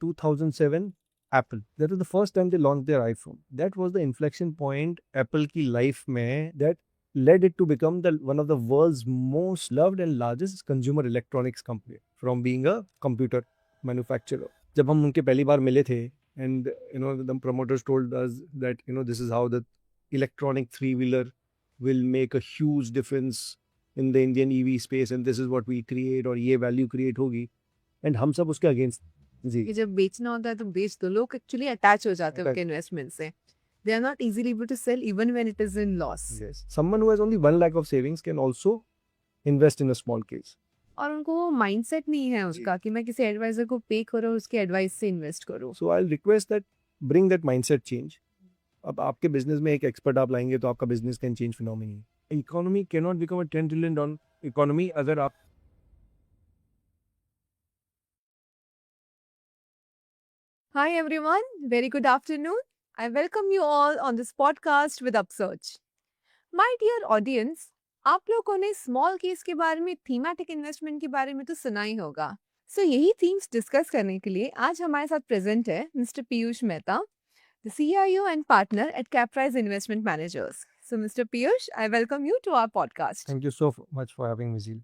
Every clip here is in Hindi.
2007 Apple. That was the first time they launched their iPhone. That was the inflection point Apple की life में that led it to become one of the world's most loved and largest consumer electronics company from being a computer manufacturer. जब हम उनके पहली बार मिले थे and the promoters told us that this is how the electronic three-wheeler will make a huge difference in the Indian EV space and this is what we create और ये value create होगी and हम सब उसके against जी कि जब बेचना होता है तो बेच दो लोग एक्चुअली अटैच हो जाते हैं Attach. उनके इन्वेस्टमेंट से they are not easily able to sell even when it is in loss yes someone who has only 1 lakh of savings can also invest in a small case और उनको वो माइंडसेट नहीं है उसका कि मैं किसी एडवाइजर को पे करूँ और उसके एडवाइस से इन्वेस्ट करूँ so I'll request that bring that mindset change अब आपके बिजनेस में एक एक्सपर्ट आप लाएंगे तो आपका business can change phenomenally economy can not become a 10 trillion dollar economy अगर आप Hi everyone, very good afternoon. I welcome you all on this podcast with Upsurge. My dear audience, आप लोगों ने स्मॉल केस के बारे में थीमेटिक इन्वेस्टमेंट के बारे में तो सुना ही होगा. सो यही थीम्स डिस्कस करने के लिए आज हमारे साथ प्रेजेंट है mister Piyush Mehta, the CIO and partner at Caprise Investment Managers. So Mr. Piyush, I welcome you to our podcast. Thank you so much for having me ji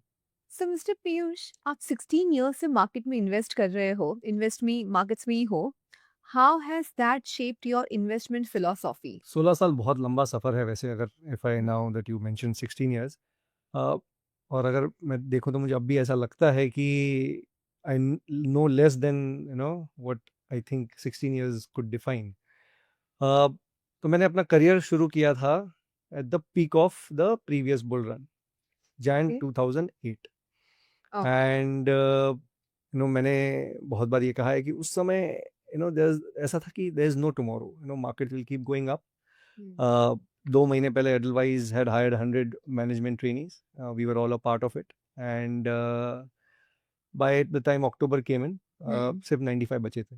So Mr. Piyush, आप 16 years से मार्केट में इन्वेस्ट कर रहे हो, इन्वेस्ट में मार्केट्स में ही हो. How has that shaped your investment philosophy? 16 साल बहुत लंबा सफ़र है वैसे अगर if I now that you mention 16 years और अगर मैं देखूं तो मुझे अब भी ऐसा लगता है कि I know less than what I think 16 years could define तो मैंने अपना करियर शुरू किया था eight the peak of the previous bull run Jain Okay. 2008 Oh. And मैंने बहुत बार ये कहा है कि उस समय ऐसा था कि there is no tomorrow market will keep going up 2 महीने पहले Edelweiss had hired 100 management trainees we were all a part of it and by the time October came in सिर्फ 95 बचे थे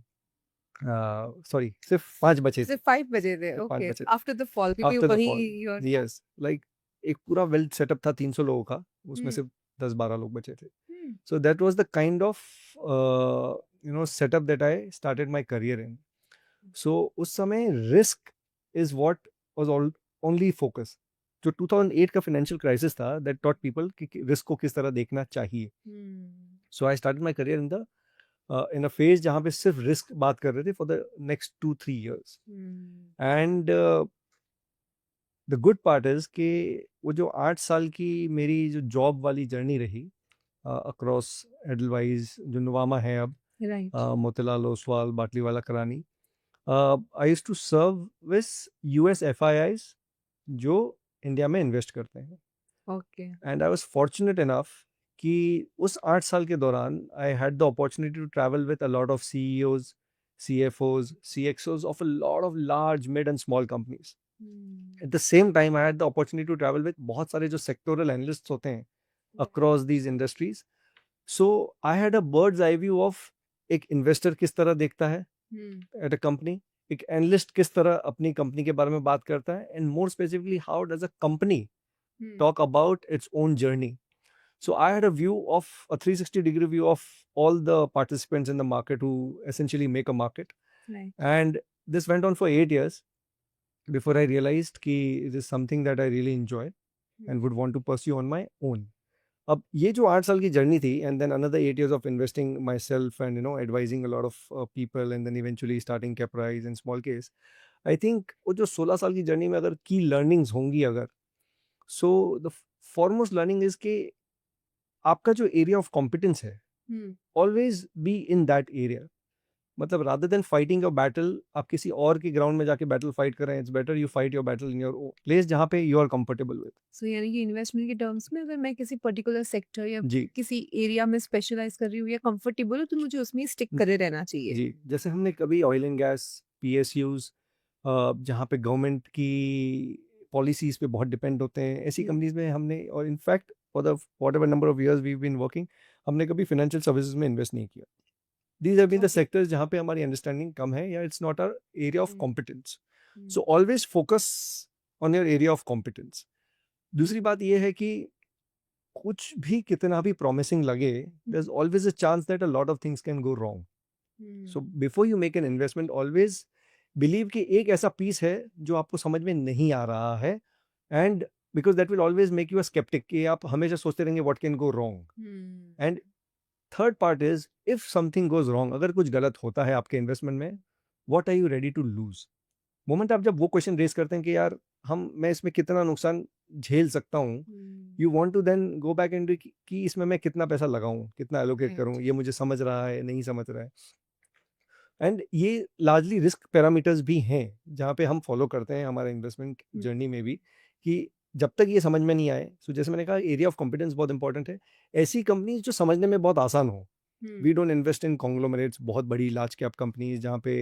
सॉरी सिर्फ 5 बचे थे सिर्फ 5 बजे थे. सिर्फ 5 Okay. बचे थे After the fall, क्योंकि आफ्टर द वही फॉल your यस लाइक एक पूरा वेल सेटअप था 300 लोगों का उसमें Hmm. सिर्फ 10-12 लोग बचे थे Hmm. so that was the kind of setup that I started my career in so उस समय risk is what was only focus जो 2008 का फाइनेंशियल क्राइसिस था that taught people कि रिस्क को किस तरह देखना चाहिए Hmm. so I started my career in a phase जहाँ पे सिर्फ रिस्क बात कर रहे थे for the next 2-3 years Hmm. and the good part is कि वो जो 8 साल की मेरी जो जॉब वाली जर्नी रही अक्रॉस एडलवाइज जो नुवामा है अब Right. मोतीलाल ओसवाल बाटलीवाला करानी आई use to serve with US FIIs जो इंडिया में इन्वेस्ट करते हैं Okay. And I was fortunate enough कि उस 8 साल के दौरान I had the opportunity to travel with a lot of CEOs CFOs CXOs of a lot of large mid and small companies Hmm. at the same time I had the opportunity to travel with बहुत सारे जो sectoral analysts होते हैं across these industries so I had a bird's eye view of एक investor किस तरह देखता है Hmm. at a company एक analyst किस तरह अपनी company के बारे में बात करता है and more specifically how does a company Hmm. talk about its own journey so I had a view of a 360-degree view of all the participants in the market who essentially make a market Right. and this went on for 8 years before I realized कि it is something that I really enjoy and would want to pursue on my own. अब ये जो 8 साल की जर्नी थी and then another 8 years of investing myself and advising a lot of people and then eventually starting Caprise and small case, I think वो जो 16 साल की जर्नी में अगर key learnings होंगी अगर so the foremost learning is कि आपका जो area of competence है Hmm. always be in that area. मतलब rather than fighting a battle आप किसी और के ग्राउंड में जाके बैटल फाइट करें it's better you fight your battle in your place जहाँ पे you are comfortable with so यानी कि इन्वेस्टमेंट के टर्म्स में अगर मैं किसी पर्टिकुलर सेक्टर या जी किसी एरिया में स्पेशलाइज कर रही हूँ या कंफर्टेबल हूँ तो मुझे उसमें स्टिक करे रहना चाहिए. जी जैसे हमने कभी ऑयल एंड गैस PSUs जहाँ पे गवर्नमेंट की पॉलिसीज पे बहुत डिपेंड होते हैं ऐसी जी. कंपनीज में हमने और in fact for the whatever number of years we been working हमने कभी फाइनेंशियल सर्विसेज में इन्वेस्ट नहीं किया these have been the Okay. Sectors जहाँ पे हमारी अंडरस्टैंडिंग कम है या it's not our area of Hmm. Competence Hmm. So always focus on your area of competence दूसरी बात यह है कि कुछ भी कितना भी प्रॉमिसिंग लगे there is always a chance that a lot of things can go wrong so before you make an investment always believe कि एक ऐसा पीस है जो आपको समझ में नहीं आ रहा है, and because that will always make you a sceptic कि आप हमेशा सोचते रहेंगे what can go wrong. And third part is if something goes wrong, अगर कुछ गलत होता है आपके इन्वेस्टमेंट में, what are you ready to lose? Moment आप जब वो क्वेश्चन रेज करते हैं कि यार मैं इसमें कितना नुकसान झेल सकता हूँ, you want to then go back and कि इसमें मैं कितना पैसा लगाऊं, कितना एलोकेट करूं, ये मुझे समझ रहा है नहीं समझ रहा है। एंड ये लार्जली रिस्क पैरामीटर्स भी हैं जहाँ पे हम फॉलो करते हैं हमारे इन्वेस्टमेंट जर्नी में भी, कि जब तक ये समझ में नहीं आए, सो जैसे मैंने कहा एरिया ऑफ कॉम्पिटेंस बहुत इंपॉर्टेंट है। ऐसी कंपनीज जो समझने में बहुत आसान हो, we don't invest in conglomerates, बहुत बड़ी लार्ज कैप कंपनीज जहाँ पे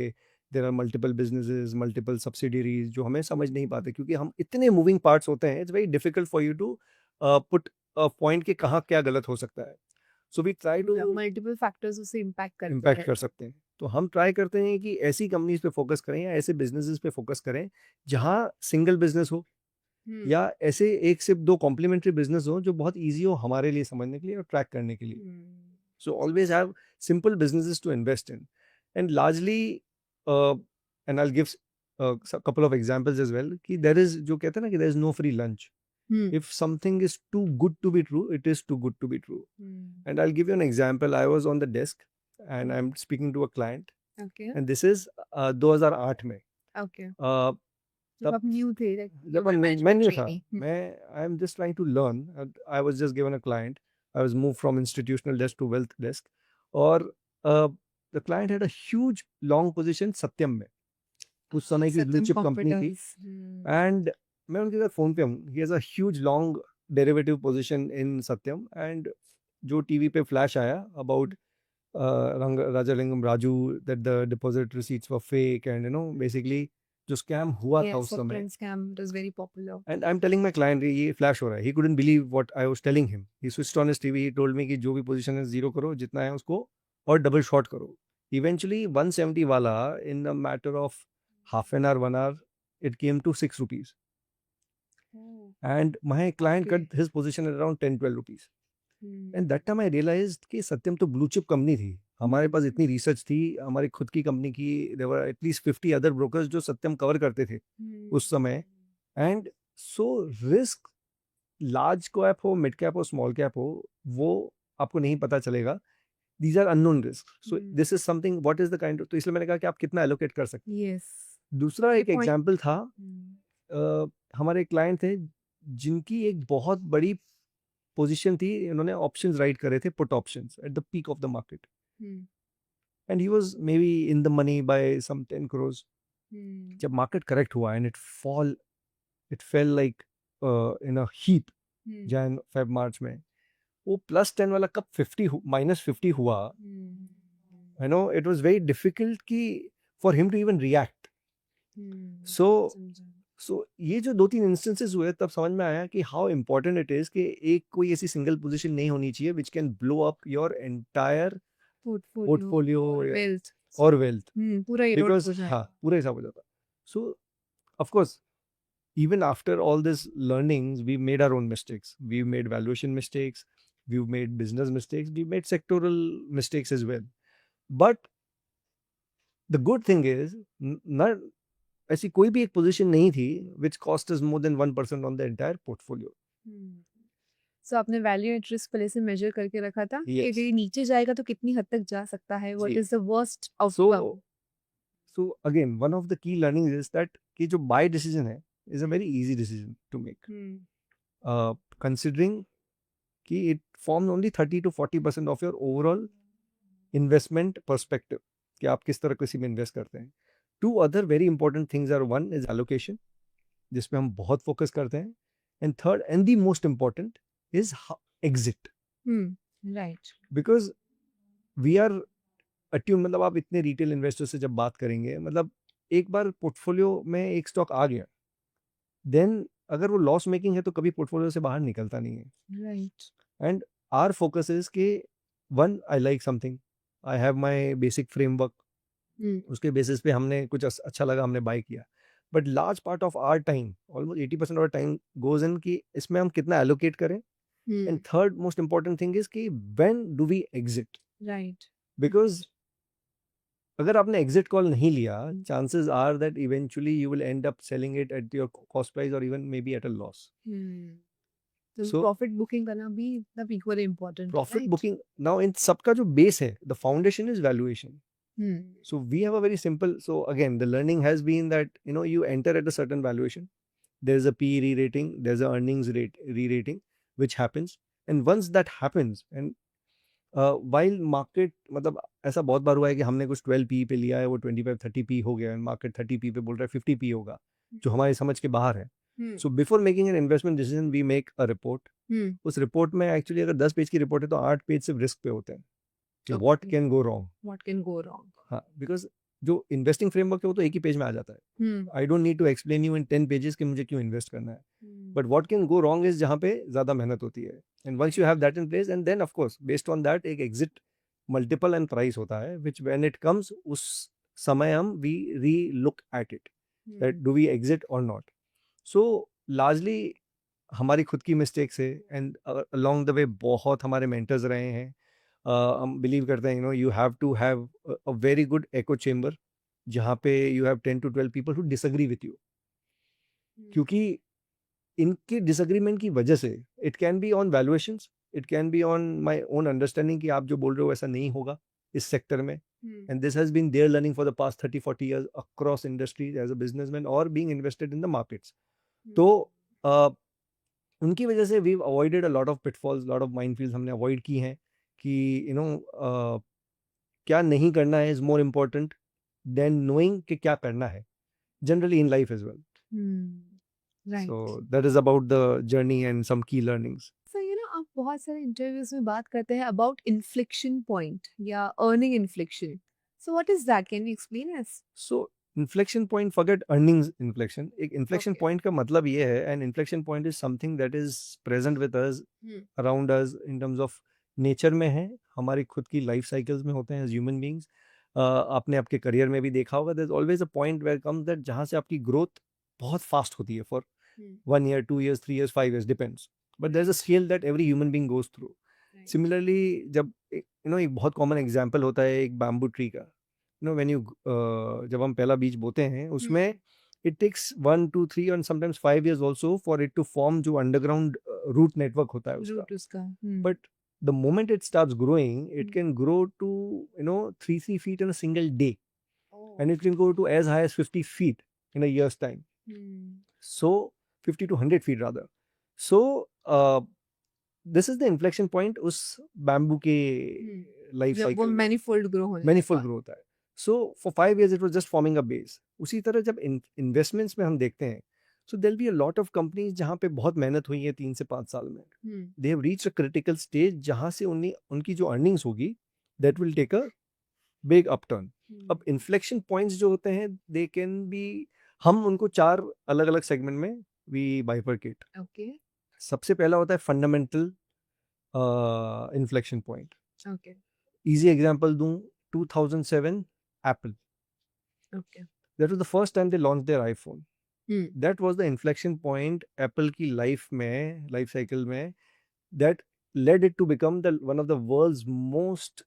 there are multiple businesses, multiple subsidiaries जो हमें समझ नहीं पाते, क्योंकि हम इतने मूविंग पार्ट्स होते हैं, it's very difficult for you to put point कि कहाँ क्या गलत हो सकता है। So we try to multiple factors उसे इम्पैक्ट इम्पैक्ट कर सकते हैं। तो हम ट्राई करते हैं कि ऐसी कंपनीज पे फोकस करें या ऐसे बिजनेसेस पे फोकस करें जहाँ सिंगल बिजनेस हो, या ऐसे एक से दो कॉम्प्लीमेंट्री बिजनेस हो जो बहुत इजी हो हमारे लिए समझने के लिए और ट्रैक करने के लिए। So always have simple businesses to invest in, and largely and I will give couple of examples as well कि there is, जो कहते हैं ना कि there is no free lunch. If something is too good to be true, it is too good to be true. And I'll give you an example. I was on the desk and I'm speaking to a client. Okay. And this is 2008 में. Okay. तब आप न्यू थे, जब मैं न्यू था, I am just trying to learn. I was just given a client. I was moved from institutional desk to wealth desk. और the client had a huge long position सत्यम में, उस समय की ब्लू चिप कंपनी थी। एंड मैं उनके साथ फोन पे हूँ, he has a huge long derivative position in Satyam, and जो टीवी पे फ्लैश आया about Rajalingam Raju, that the deposit receipts were fake, and you know basically जो स्कैम हुआ था उस समय, scam was very popular. And I am telling my client ये फ्लैश हो रहा है, he couldn't believe what I was telling him. He switched on his TV, he told me कि जो भी पोजीशन है जीरो करो, जितना है उसको और डबल शॉर्ट करो। इवेंचुअली 170 वाला in a matter of half an hour, 1 hour, it came to 6 rupees. And my client cut his position at around 10-12 rupees. And that time I realized कि सत्यम तो ब्लू चिप कंपनी थी, हमारे पास इतनी रिसर्च थी, हमारी खुद की कंपनी की, there were at least 50 other brokers जो सत्यम कवर करते थे उस समय। And so risk large cap हो, मिड कैप हो, स्मॉल कैप हो, वो आपको नहीं पता चलेगा। These are unknown risks. So this is something, what is the kind of, तो इसलिए मैंने कहा कि आप कितना allocate कर सकते हैं। Yes. दूसरा एक एग्जाम्पल था, हमारे क्लाइंट थे जिनकी एक बहुत बड़ी पोजीशन थी, इन्होंने ऑप्शंस राइट करे थे, put options at the peak of the market, and he was maybe in the money by some 10 crores. जब मार्केट करेक्ट हुआ and it fell like in a heap, Jan Feb March में, वो +10 वाला कब -50 हुआ, you know it was very difficult कि for him to even react. So ये जो 2-3 इंस्टेंसेस हुए, तब समझ में आया कि हाउ इम्पोर्टेंट इट इज कि एक कोई ऐसी सिंगल पोजीशन नहीं होनी चाहिए which can blow up your entire portfolio और वेल्थ, बिकॉज पूरा हिसाब हो जाता। सो of course even after all this learnings, we made our own mistakes. We made valuation mistakes, we made business mistakes, we made sectoral mistakes as well. But the good thing is, not ऐसी कोई भी एक पोजीशन नहीं थी which cost us more than 1% on the entire portfolio. So आपने वैल्यू एट रिस्क पहले से मेजर करके रखा था कि अगर ये नीचे जाएगा तो कितनी हद तक जा सकता है, what is the worst outcome. So again, one of the key learnings is that कि जो buy decision है is a very easy decision to make. Considering कि it forms only 30 to 40% of your overall investment perspective, कि आप किस तरह किसी में इन्वेस्ट करते हैं। Two other very important things are, one is allocation, जिसमें हम बहुत फोकस करते हैं, and third and the most important is exit. Right. Because we are attuned, मतलब आप इतने रिटेल इन्वेस्टर से जब बात करेंगे, मतलब एक बार पोर्टफोलियो में एक स्टॉक आ गया, देन अगर वो लॉस मेकिंग है तो कभी पोर्टफोलियो से बाहर निकलता नहीं है। Right. And our focus is कि one, I like something, I have my basic framework, उसके बेसिस पे हमने कुछ अच्छा लगा, हमने बाय किया। But large part of our time, almost 80% of time goes in कि इसमें हम कितना एलोकेट करें। And third most important thing is कि when do we exit, right, because अगर आपने एग्जिट कॉल नहीं लिया, chances are that eventually you will end up selling it at your cost price और even maybe at a loss. तो So प्रॉफिट बुकिंग करना भी मतलब इक्वली इम्पोर्टेंट है, profit right? booking, now in सबका जो base है, the foundation is valuation. Hmm So we have a very simple, so again the learning has been that you enter at a certain valuation, there's a PE re-rating, there's a earnings rate re-rating which happens, and once that happens, and while market, मतलब ऐसा बहुत बार हुआ है कि हमने कुछ 12 PE पे लिया है, वो 25-30 PE हो गया, and market 30 PE पे बोल रहा है 50 PE होगा, जो हमारी समझ के बाहर है. So before making an investment decision we make a report. उस रिपोर्ट में एक्चुअली अगर 10 पेज की रिपोर्ट है तो 8 पेज सिर्फ रिस्क पे होते हैं कि what can go wrong. What can go wrong. हाँ, बिकॉज जो इन्वेस्टिंग फ्रेमवर्क है वो तो एक ही पेज में आ जाता है. I don't need to explain you in 10 pages कि मुझे क्यों इन्वेस्ट करना है. But what can go wrong is जहाँ पे ज्यादा मेहनत होती है. And once you have that in place, and then of course based on that एक एग्जिट मल्टीपल एंड प्राइस होता है, विच व्हेन इट कम्स उस समय हम we relook at it that do we exit और नॉट. सो लार्जली हमारी खुद की मिस्टेक्स है, एंड अलोंग द वे बहुत हमारे मेंटर्स रहे हैं. हम बिलीव करते हैं you have to have a very good echo chamber जहाँ पे you have 10 to 12 people who disagree with you, क्योंकि इनके डिसएग्रीमेंट की वजह से it can be on valuations, it can be on my own understanding कि आप जो बोल रहे हो ऐसा नहीं होगा इस सेक्टर में. And this has been their learning for the past 30-40 years across industries as a businessman और being invested in the markets. तो उनकी वजह से we avoided a lot of pitfalls, lot of minefields हमने अवॉइड की हैं कि क्या नहीं करना है is more important than knowing कि क्या करना है generally in life as well. Right. So that is about the journey and some की लर्निंग्स. सो आप बहुत सारे इंटरव्यूज में बात करते हैं अबाउट इन्फ्लेक्शन पॉइंट या earning inflection. So what is that? Can you explain us? So inflection point, forget earnings inflection. एक इन्फ्लेक्शन Okay. पॉइंट का मतलब ये है, and inflection point is something that is present with us, around us, in terms of nature में है, हमारी खुद की लाइफ साइकिल्स में होते हैं एज ह्यूमन बींग्स. आपने आपके करियर में भी देखा होगा, there is always a point where comes that जहाँ से आपकी ग्रोथ बहुत फास्ट होती है for 1 year, 2 years, 3 years, 5 years, depends. But there's a scale that every human being goes through. Similarly, जब एक बहुत कॉमन एग्जाम्पल होता है एक बैम्बू ट्री का. व्हेन यू जब हम पहला बीज बोते हैं उसमें it takes 1, 2, 3 and sometimes 5 years also for it to form जो underground root network होता है उसका. रूट उसका. But the moment it starts growing, it can grow to 3 feet in a single day, and it can go to as high as 50 feet in a year's time. So 50 to 100 feet rather. So this is the inflection point उस बैम्बू के लाइफ जब वो साइकिल मैनीफोल्ड ग्रो होने मैनीफुल के ग्रो होता है. So for 5 years it was just forming a base. उसी तरह जब इन्वेस्टमेंट्स में हम देखते हैं, so there be a lot of companies जहाँ पे बहुत मेहनत हुई है 3 से 5 साल में. बाद. They have reached a critical stage जहाँ से उनकी जो अर्निंग्स होगी that will take a big upturn. अब इन्फ्लेक्शन पॉइंट्स जो होते हैं दे कैन बी, हम उनको 4 अलग अलग सेगमेंट में वी बाइफरकेट. ओके. सबसे पहला होता है fundamental inflection point. Okay. Easy example दूं, 2007 Apple, okay. That was the first time they launch their iPhone. That was the inflection point Apple की लाइफ साइकिल में, that led it to become one of the world's most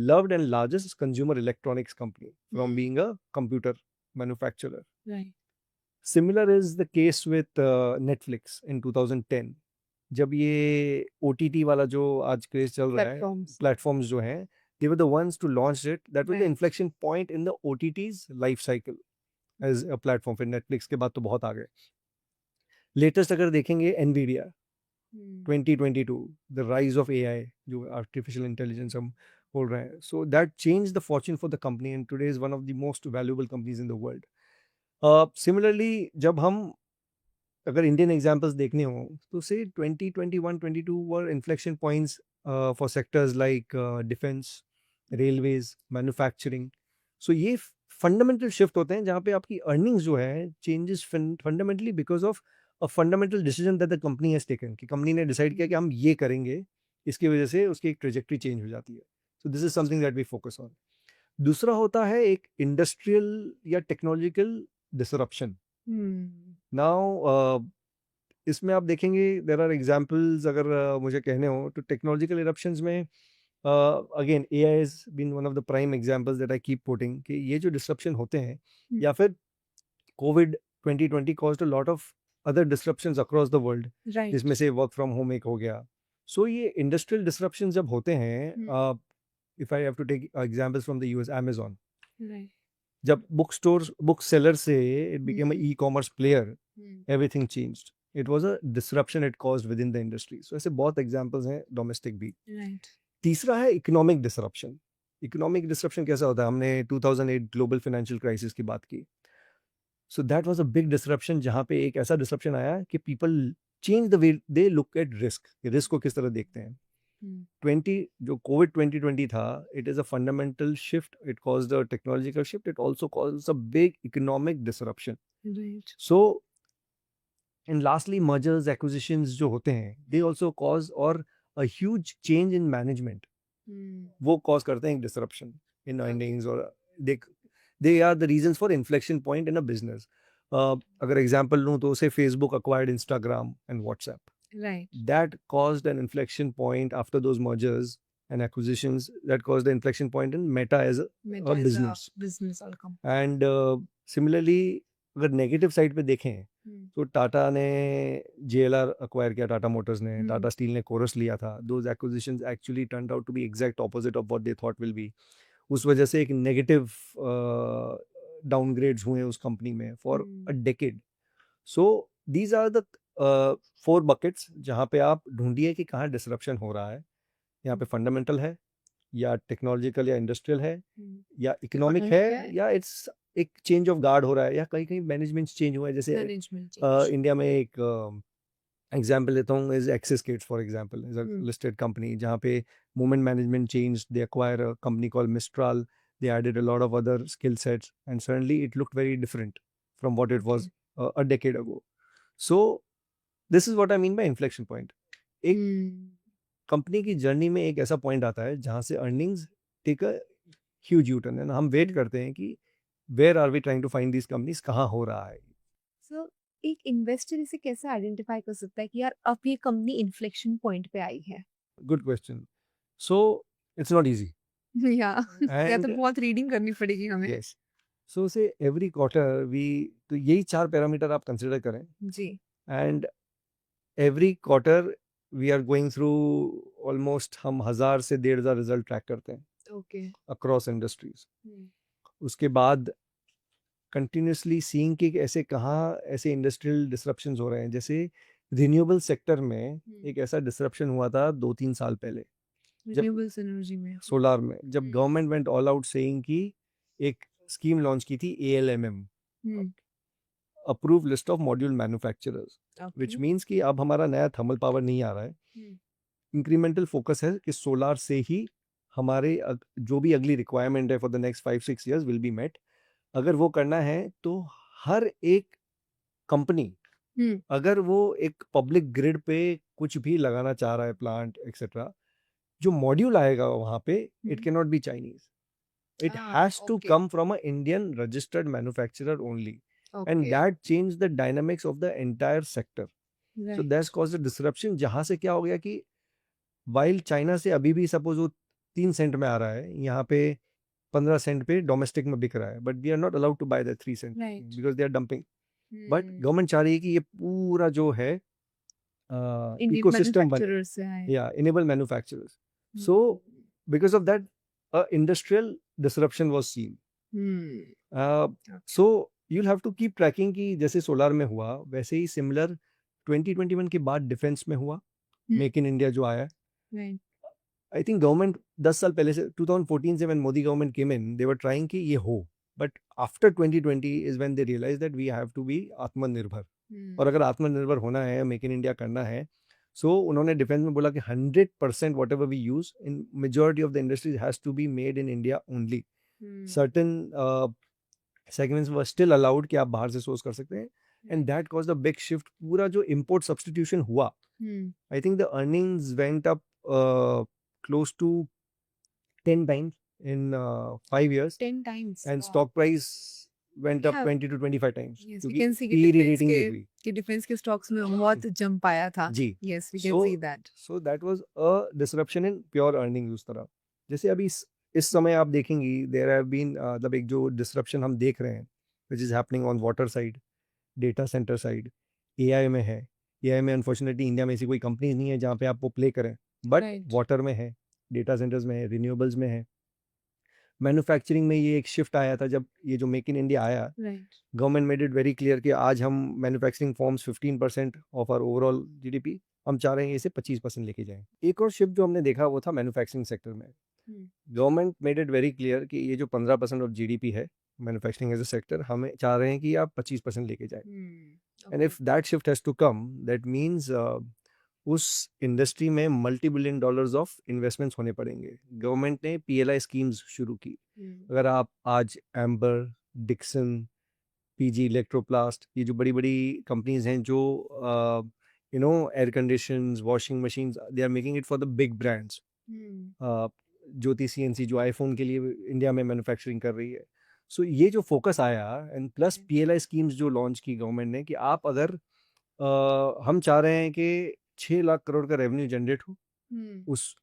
loved and largest consumer electronics company from being a computer manufacturer. Right. Similar is the case with Netflix in 2010. जब ये OTT वाला जो आज क्रेज चल रहा है, Platforms. प्लेटफॉर्म्स जो हैं, they were the ones to launch it. That was the Right. inflection point in the OTT's life cycle as a platform. फिर Netflix के बाद तो बहुत आ गए. लेटेस्ट अगर देखेंगे Nvidia 2022, the rise of AI, जो artificial intelligence हम बोल रहे हैं. So that changed the fortune for the company and today is one of the most valuable companies in the world. Similarly, जब हम अगर इंडियन एग्जाम्पल्स देखने हो तो से 2021-22 were inflection points for sectors like defense, railways, manufacturing. So ये फंडामेंटल शिफ्ट होते हैं जहाँ पे आपकी अर्निंग्स जो है changes fundamentally because of a fundamental decision that the company has taken, कि कंपनी ने डिसाइड किया कि हम ये करेंगे, इसकी वजह से उसकी एक ट्रेजेक्ट्री चेंज हो जाती है. So this is something that we focus on. दूसरा होता है एक इंडस्ट्रियल या टेक्नोलॉजिकल डिसरप्शन. नाउ इसमें आप देखेंगे देयर आर एग्जांपल्स, अगर मुझे कहने हो तो टेक्नोलॉजिकल इरप्शंस में again AI has been one of the prime examples that I keep quoting कि ये जो disruption होते हैं या फिर COVID 2020 caused a lot of other disruptions across the world Right. जिसमें से वर्क फ्रॉम होम एक हो गया. सो ये इंडस्ट्रियल डिसरप्शन जब होते हैं, if I have to take examples from the US, Amazon, Right. जब बुक स्टोर बुक सेलर से it became a e-commerce player, everything changed. It was a disruption it caused within the industry. So ऐसे बहुत एग्जांपल्स हैं डोमेस्टिक भी. Right. तीसरा है इकोनॉमिक डिसरप्शन. इकोनॉमिक डिसरप्शन कैसा होता है? हमने 2008 ग्लोबल फाइनेंशियल क्राइसिस की बात की. सो that was a big disruption जहाँ पे एक ऐसा डिसरप्शन आया कि people change the way they look at risk. Risk को किस तरह देखते हैं. 20 जो कोविड 2020 था, it is a fundamental shift. It caused a technological shift. It also caused a big economic disruption. Right. So and lastly mergers acquisitions जो होते हैं, दे आल्सो कॉज और a huge change in management. वो कॉज करते हैं एक डिसरप्शन इन अर्निंग्स, और they are the reasons for inflection point in a business. अगर एग्जांपल लूं तो say Facebook acquired Instagram and WhatsApp. Right. That caused an inflection point after those mergers and acquisitions. That caused the inflection point in Meta as Meta a is business. a business outcome. And similarly, अगर नेगेटिव साइड पे देखें तो टाटा ने JLR acquire किया, टाटा मोटर्स ने, टाटा स्टील ने कोरस लिया था. Those acquisitions actually turned out to be exact opposite of what they thought will be. उस वजह से एक नेगेटिव डाउनग्रेड्स हुए उस कंपनी में for a decade. So these are the 4 buckets जहाँ पे आप ढूंढिए कि कहाँ डिसरप्शन हो रहा है. यहाँ पे फंडामेंटल है, या टेक्नोलॉजिकल या इंडस्ट्रियल है, या इकोनॉमिक है, या इट्स एक चेंज ऑफ गार्ड हो रहा है, या कहीं कहीं मैनेजमेंट चेंज हुआ है. जैसे इंडिया में एक एग्जाम्पल लेता हूँ is Axiscades for example, is a listed company जहाँ पे moment management change. They acquire a company called Mistral. They added a lot of other skill sets, and suddenly it looked very different from what it was a decade ago. So this is what I mean by inflection point. एक कंपनी की जर्नी में एक ऐसा पॉइंट आता है जहाँ से earnings take a huge U turn, and हम वेट करते हैं कि where are we trying to find these companies, कहाँ हो रहा है. So, एक इन्वेस्टर इसे कैसे आइडेंटिफाई कर सकता है कि यार अब ये कंपनी इन्फ्लेक्शन पॉइंट पे आई है? Good question. So it's not easy. या या तो एंड बहुत रीडिंग करनी पड़ेगी हमें. यस, सो से एवरी क्वार्टर वी, तो यही 4 पैरामीटर आप कंसिडर करें. जी. And every quarter we are going through almost, हम 1000 से 1500 रिजल्ट ट्रैक करते हैं ओके. Across industries. उसके बाद कंटिन्यूसली सीइंग कि ऐसे कहाँ ऐसे इंडस्ट्रियल डिसरप्शंस हो रहे हैं. जैसे रिन्यूएबल सेक्टर में एक ऐसा डिसरप्शन हुआ था 2-3 साल पहले रिन्यूएबल्स एनर्जी में. सोलार में, जब government went all out saying कि एक स्कीम लॉन्च की थी ALMM, approve list of module manufacturers, which means कि अब हमारा नया थर्मल पावर नहीं आ रहा है. इंक्रीमेंटल फोकस है कि सोलार से ही हमारे जो भी अगली रिक्वायरमेंट है for the next 5-6 years will be met. अगर वो करना है तो हर एक कंपनी, अगर वो एक पब्लिक ग्रिड पे कुछ भी लगाना चाह रहा है, प्लांट एक्सेट्रा, जो मॉड्यूल आएगा वहां पे, it can not be Chinese. It has to come from a Indian registered manufacturer only. And that change the dynamics of the entire sector. So that's caused a disruption, जहां से क्या हो गया कि वाइल चाइना से अभी भी सपोज वो 3 सेंट में आ रहा है, यहाँ पे 15 सेंट पे डोमेस्टिक में बिक रहा है, but we are not allowed to buy that 3 cent because they are dumping. But government चाह रही है कि ये पूरा जो है इकोसिस्टम या enable manufacturers. So because of that industrial disruption was scene. So you'll have to keep tracking कि जैसे सोलार में हुआ वैसे ही सिमिलर 2021 के बाद डिफेंस में हुआ, मेक इन इंडिया जो आया. आई थिंक गवर्नमेंट 10 साल पहले से 2014 से when Modi government came in, they were trying कि ये हो, but after 2020 is when they realise that we have to be aatmanirbhar. और अगर आत्मनिर्भर होना है, मेक इन इंडिया करना है, सो उन्होंने डिफेंस में बोला कि 100% whatever we use in majority of the industries has to be made in India only. Certain segments were still allowed कि आप बाहर से सोर्स कर सकते हैं. And that cause the big shift. पूरा जो इम्पोर्ट सब्सटीट्यूशन हुआ, I think the earnings went up close to 10 times in 5 years. 10 times. And wow. stock price went up 20 to 25 times. Yes, we क्योंकि can see PE rating गिर गई. कि डिफेंस के स्टॉक्स में बहुत जंप आया था. जी. Yes, we can see that. So that was a disruption in pure earnings उस तरह. जैसे अभी इस समय आप देखेंगी देयर हैव बीन मतलब एक जो डिसरप्शन हम देख रहे हैं which is happening on water side, data centre side, AI में है। एआई में अनफॉर्चुनेटली इंडिया में ऐसी कोई कंपनी नहीं है जहाँ पे आप वो प्ले करें, बट राइट वाटर में है, डेटा सेंटर्स में है, रिन्यूएबल्स में है। मैन्युफैक्चरिंग में ये एक शिफ्ट आया था जब ये जो मेक इन इंडिया आया, right government made it very clear कि आज हम manufacturing forms 15% of our overall GDP, हम चाह रहे हैं इसे 25% लेके जाएं। एक और शिफ्ट जो हमने देखा वो था मैन्युफैक्चरिंग सेक्टर में। Government made it very clear कि ये जो 15% ऑफ जीडीपी है मैन्युफैक्चरिंग एज अ सेक्टर, हमें चाह रहे हैं कि आप 25% लेके जाएं। And if that shift has to come, that means उस इंडस्ट्री में multi billion dollars of investments होने पड़ेंगे। गवर्नमेंट ने पीएलआई स्कीम्स शुरू की। अगर आप आज एम्बर, डिक्सन, पीजी इलेक्ट्रोप्लास्ट, ये जो बड़ी बड़ी कंपनीज हैं जो air conditions, washing machines, they are making it for the big brands. Jyoti CNC जो आईफोन के लिए इंडिया में मैन्युफैक्चरिंग कर रही है। सो ये जो फोकस आया एंड प्लस पीएलआई स्कीम्स जो लॉन्च की गवर्नमेंट ने कि आप अगर हम चाह रहे हैं कि 6 लाख करोड़ का रेवेन्यू जनरेट हो,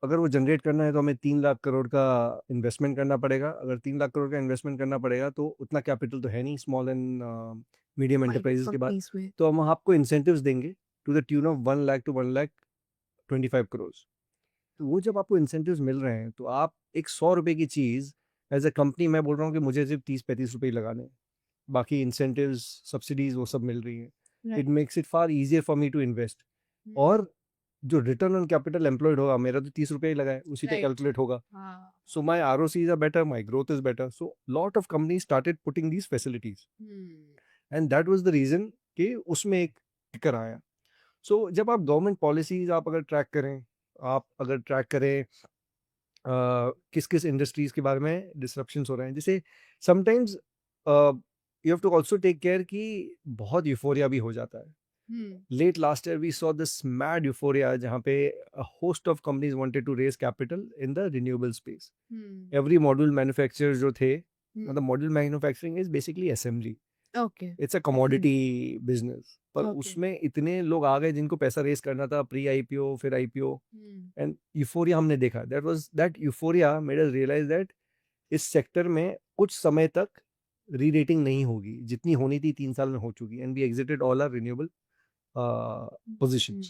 अगर वो जनरेट करना है तो हमें 3 लाख करोड़ का इन्वेस्टमेंट करना पड़ेगा। अगर 3 लाख करोड़ का इन्वेस्टमेंट करना पड़ेगा तो उतना कैपिटल तो है नहीं स्मॉल एंड मीडियम एंटरप्राइजेस के बाद, तो हम आपको इंसेंटिव्स देंगे to the tune of 1 lakh to 1,25,000 crore. तो वो जब आपको इंसेंटिव्स मिल रहे हैं तो आप एक 100 रुपए की चीज़ एज अ कंपनी, मैं बोल रहा हूँ कि मुझे सिर्फ 30-35 रुपए ही लगाने हैं, बाकी इंसेंटिव्स, सब्सिडीज वो सब मिल रही है। It makes it far easier for me to invest. और जो रिटर्न ऑन कैपिटल एम्प्लॉयड होगा, मेरा तो 30 रुपए ही लगा है, उसी पे कैलकुलेट होगा। So my ROCs are better, my growth is better. So lot of company started putting these facilities and that was the reason कि उसमें एक टिकर आया। सो जब आप गवर्नमेंट पॉलिसीज आप अगर ट्रैक करें, आप अगर ट्रैक करें किस किस इंडस्ट्रीज के बारे में डिसरप्शंस हो रहे हैं, जैसे sometimes you have to also take care कि बहुत यूफोरिया भी हो जाता है। Late last year, we saw this mad euphoria जहाँ पे a host of companies wanted to raise capital in the renewable space. Every module manufacturer जो थे, मतलब module manufacturing is basically assembly. Okay. It's a commodity business. पर Okay. उसमें इतने लोग आ गए जिनको पैसा रेस करना था, प्री IPO फिर IPO, एंड यूफोरिया हमने देखा। that euphoria made us realize that इस सेक्टर में कुछ समय तक री रेटिंग नहीं होगी, जितनी होनी थी 3 साल में हो चुकी। And we exited all our renewable positions.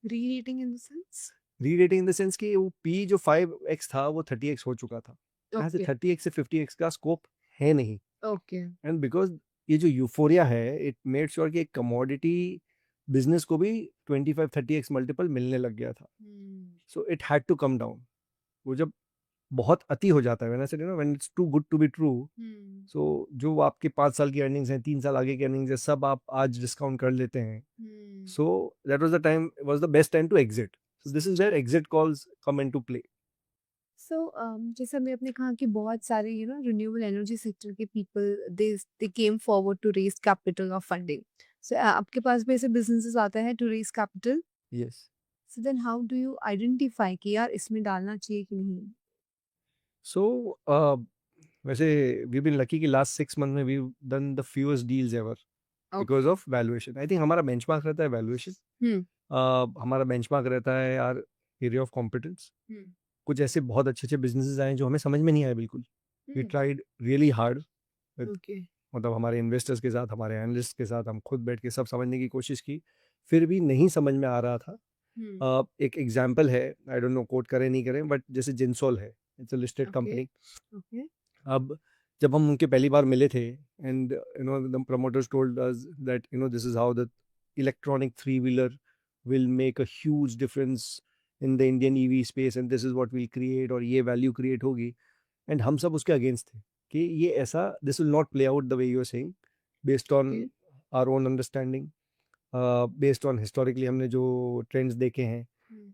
Re-rating in the sense? Re-rating in the sense कि वो P जो 5x था वो 30x हो चुका था। यहाँ से 30x से 50x का स्कोप है नहीं। Okay. एंड बिकॉज ये जो यूफोरिया है, इट मेड श्योर कि एक कमोडिटी बिजनेस को भी 25-30x मल्टीपल मिलने लग गया था। So it had to come down. वो जब बहुत अति हो जाता है, when it's too good to be true, so जो आपके 5 साल की अर्निंग्स हैं, 3 साल आगे की अर्निंग्स है, सब आप आज डिस्काउंट कर लेते हैं। So that was the time, was the best time to exit. So this is where exit calls come into play. So जैसे हमने अपने कहा कि बहुत सारे रिन्यूएबल एनर्जी सेक्टर के people they came forward to raise capital और फंडिंग। सो आपके पास भी ऐसे बिजनेसेस आता है to raise capital? Yes. So then how do you identify कि यार इसमें डालना चाहिए कि नहीं? सो वैसे वी बीन लकी कि लास्ट 6 मंथ में we done the fewest deals ever because of valuation. I think हमारा बेंचमार्क रहता है वैल्यूएशन। हमारा बेंचमार्क रहता है यार एरिया ऑफ कॉम्पिटेंस। कुछ ऐसे बहुत अच्छे अच्छे बिजनेसेस आए जो हमें समझ में नहीं आए बिल्कुल। वी ट्राइड रियली हार्ड, मतलब हमारे इन्वेस्टर्स के साथ, हमारे एनालिस्ट के साथ हम खुद बैठ के सब समझने की कोशिश की, फिर भी नहीं समझ में आ रहा था। एक एग्जाम्पल है, आई डोंट नो कोट करें नहीं करें, बट जैसे जिंसोल है, इट्स अ लिस्टेड कंपनी। अब जब हम उनके पहली बार मिले थे and the promoters told us that this is how the electronic 3-wheeler will make a huge difference in the Indian EV space and this is what we'll create, और ये वैल्यू क्रिएट होगी। एंड हम सब उसके अगेंस्ट थे कि ये ऐसा, this will not play out the way you are saying, based on our own understanding, based on historically हमने जो ट्रेंड्स देखे हैं।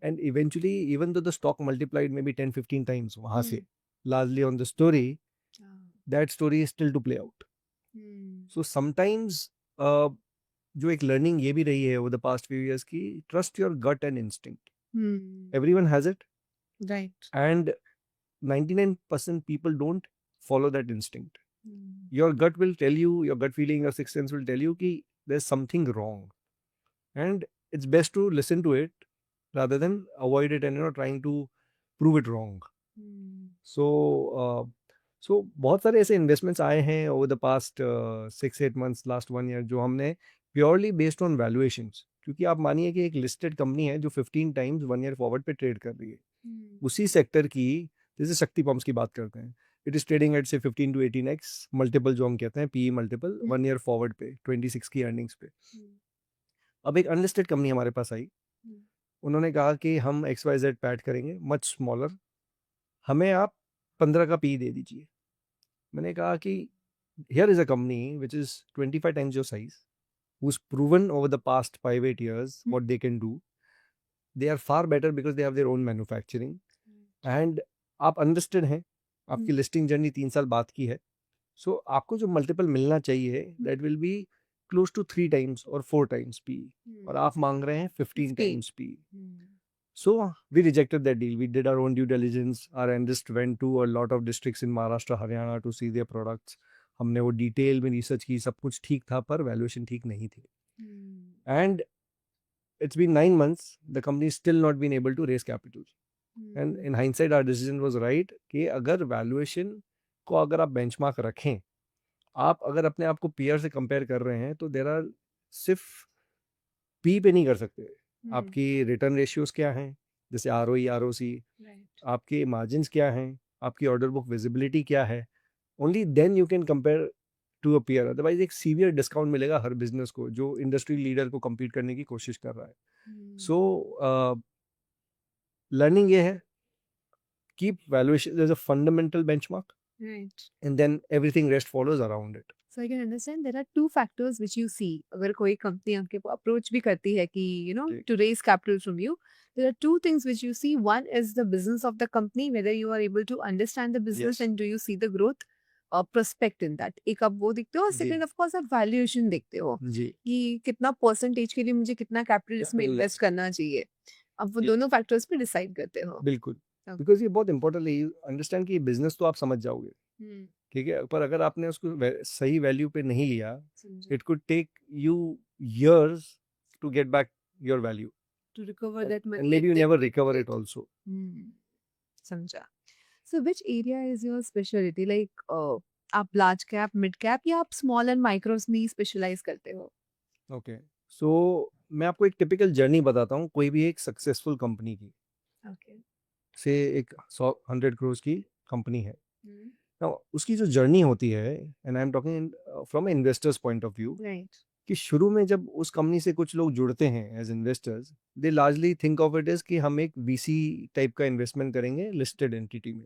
And eventually even though the stock multiplied may be 10-15 times वहाँ से, largely on the story, that story is still to play out. So sometimes जो एक लर्निंग ये भी रही है over the past few years की, trust your gut and instinct. Everyone has it, right, and 99% people don't follow that instinct. Your gut will tell you, your gut feeling, your sixth sense will tell you कि there's something wrong, and it's best to listen to it rather than avoid it and trying to prove it wrong. सो बहुत सारे ऐसे इन्वेस्टमेंट्स आए हैं over the past 6-8 months, last 1 year, जो हमने प्योरली बेस्ड ऑन वैल्यूएशंस, क्योंकि आप मानिए कि एक लिस्टेड कंपनी है जो 15 टाइम्स 1 ईयर फॉरवर्ड पे ट्रेड कर रही है उसी सेक्टर की, जैसे शक्ति पंप्स की बात करते हैं, इट इज ट्रेडिंग एट से 15 to 18x मल्टीपल, जो हम कहते हैं पीई मल्टीपल, 1 ईयर फॉरवर्ड पे 26 की अर्निंग्स पे। अब एक अनलिस्टेड कंपनी हमारे पास आई, उन्होंने कहा कि हम XYZ पैड करेंगे मच स्मॉलर, हमें आप 15 का पी दे दीजिए। मैंने कहा कि here is a company which is 25 times your size, who's proven over the past 5-8 years what they can do. They are far better because they have their own manufacturing. And आप अनलिस्टेड हैं, आपकी लिस्टिंग जर्नी 3 साल बाद की है, सो आपको जो मल्टीपल मिलना चाहिए that will be close to 3 times और 4 टाइम्स पी, और आप मांग रहे हैं 15 times P. So we rejected that deal. We did our own due diligence. Our analyst went to a lot of districts in Maharashtra, Haryana to see their products. हमने वो डिटेल में रिसर्च की, सब कुछ ठीक था, पर वैल्यूएशन ठीक नहीं थी। And it's been 9 months. The company still not been able to raise capital. And in hindsight, our decision was right कि अगर वैल्यूएशन को अगर आप बेंचमार्क रखें, आप अगर अपने आप को पीयर से कंपेयर कर रहे हैं, तो देर आर सिर्फ पी पे नहीं कर सकते। आपकी रिटर्न रेशियोज क्या हैं, जैसे ROE, ROC, आपके मार्जिन्स क्या हैं, आपकी ऑर्डर बुक विजिबिलिटी क्या है, only then you can compare to a peer. Otherwise एक सीवियर डिस्काउंट मिलेगा हर बिजनेस को जो इंडस्ट्री लीडर को compete करने की कोशिश कर रहा है। सो लर्निंग ये है, keep valuation as a fundamental benchmark, and then everything rest follows around it. So I can understand there are two factors which you see. अगर कोई कंपनी आपके अप्रोच भी करती है कि to raise capital from you, there are two things which you see. One is the business of the company, whether you are able to understand the business and do you see the growth prospect in that. एक आप वो देखते हो, और second of course आप valuation देखते हो कि कितना परसेंटेज के लिए मुझे कितना कैपिटल इसमें इन्वेस्ट करना चाहिए। आप वो दोनों फैक्टर्स पे डिसाइड करते हो। बिल्कुल, बिकॉज ये बहुत इंपॉर्टेंट है, यू अंडरस्टैंड कि बिजनेस तो आप समझ जाओगे, ठीक है, पर अगर आपने उसको सही वैल्यू पे नहीं लिया, it could take you years to get back your value, to recover that money, and maybe you never recover it also. समझा। So which area is your specialty? Like आप large cap, mid cap या आप small and micros में स्पेशलाइज करते हो? Okay, so मैं आपको एक टिपिकल जर्नी बताता हूँ कोई भी एक सक्सेसफुल कंपनी की। Okay. से एक 100 crores की कंपनी है, Now, उसकी जो जर्नी होती है, and I am talking from investors point of view, कि शुरू में जब उस कंपनी से कुछ लोग जुड़ते हैं as investors, they largely think of it is कि हम एक VC टाइप का इन्वेस्टमेंट करेंगे लिस्टेड एंटिटी में।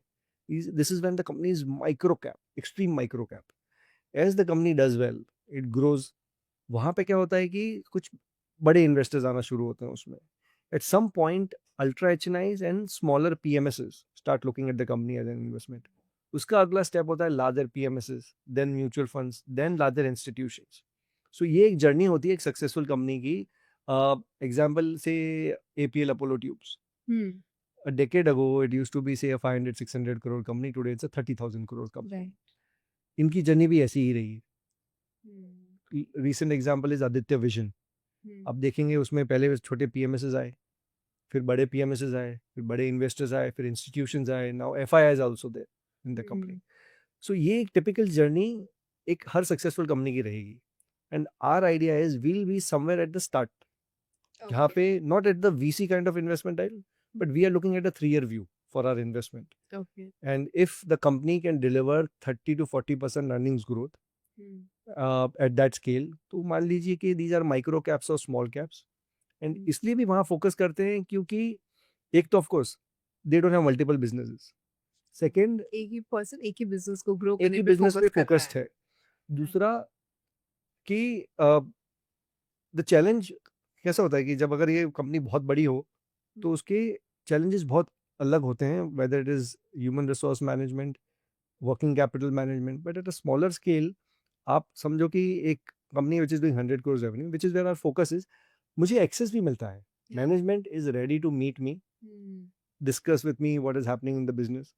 This is when the company is micro cap, extreme micro cap. As the company does well, it grows, वहाँ पे क्या होता है कि कुछ बड़े इन्वेस्टर्स आना शुरू होते हैं उसमें। At some point ultra HNIs and smaller PMSs start looking at the company as an investment. उसका अगला स्टेप होता है larger PMSs, then mutual funds, then larger institutions. So ये एक जर्नी होती है एक सक्सेसफुल कंपनी की। एग्जाम्पल से APL Apollo Tubes, a decade ago it used to be say a 500-600 crore company, today it's a 30,000 crore company. इनकी जर्नी भी ऐसी ही रही है। Recent example is Aditya vision. अब देखेंगे उसमें पहले छोटे PMSs आए, फिर बड़े PMSs आए, फिर बड़े इन्वेस्टर्स आए, फिर इंस्टीट्यूशंस आए, now FIIs also there in the company. So ये एक टिपिकल जर्नी एक हर सक्सेसफुल कंपनी की रहेगी, and our idea is we'll be somewhere at the start, जहाँ पे not at the VC kind of investment tile, but we are looking at a 3-year view for our investment. Okay. And if the company can deliver 30 to 40% earnings growth at that scale, तो मान लीजिए कि these are micro caps or small caps. And इसलिए भी वहाँ फोकस करते हैं क्योंकि एक तो of course they don't have multiple businesses. Second, एक ही पर्सन एक ही बिजनेस को ग्रो एक करने ही पे बिजनेस पे फोकस फोकस्ड है। दूसरा कि द चैलेंज कैसा होता है कि जब अगर ये कंपनी बहुत बड़ी हो तो उसके चैलेंजेस बहुत अलग होते हैं, whether it is human resource management, working capital management. But at a smaller scale आप समझो कि एक कंपनी which is doing 100 crores revenue, which is where our focus is, मुझे एक्सेस भी मिलता है, management is ready to meet me, discuss with me what is happening in the business.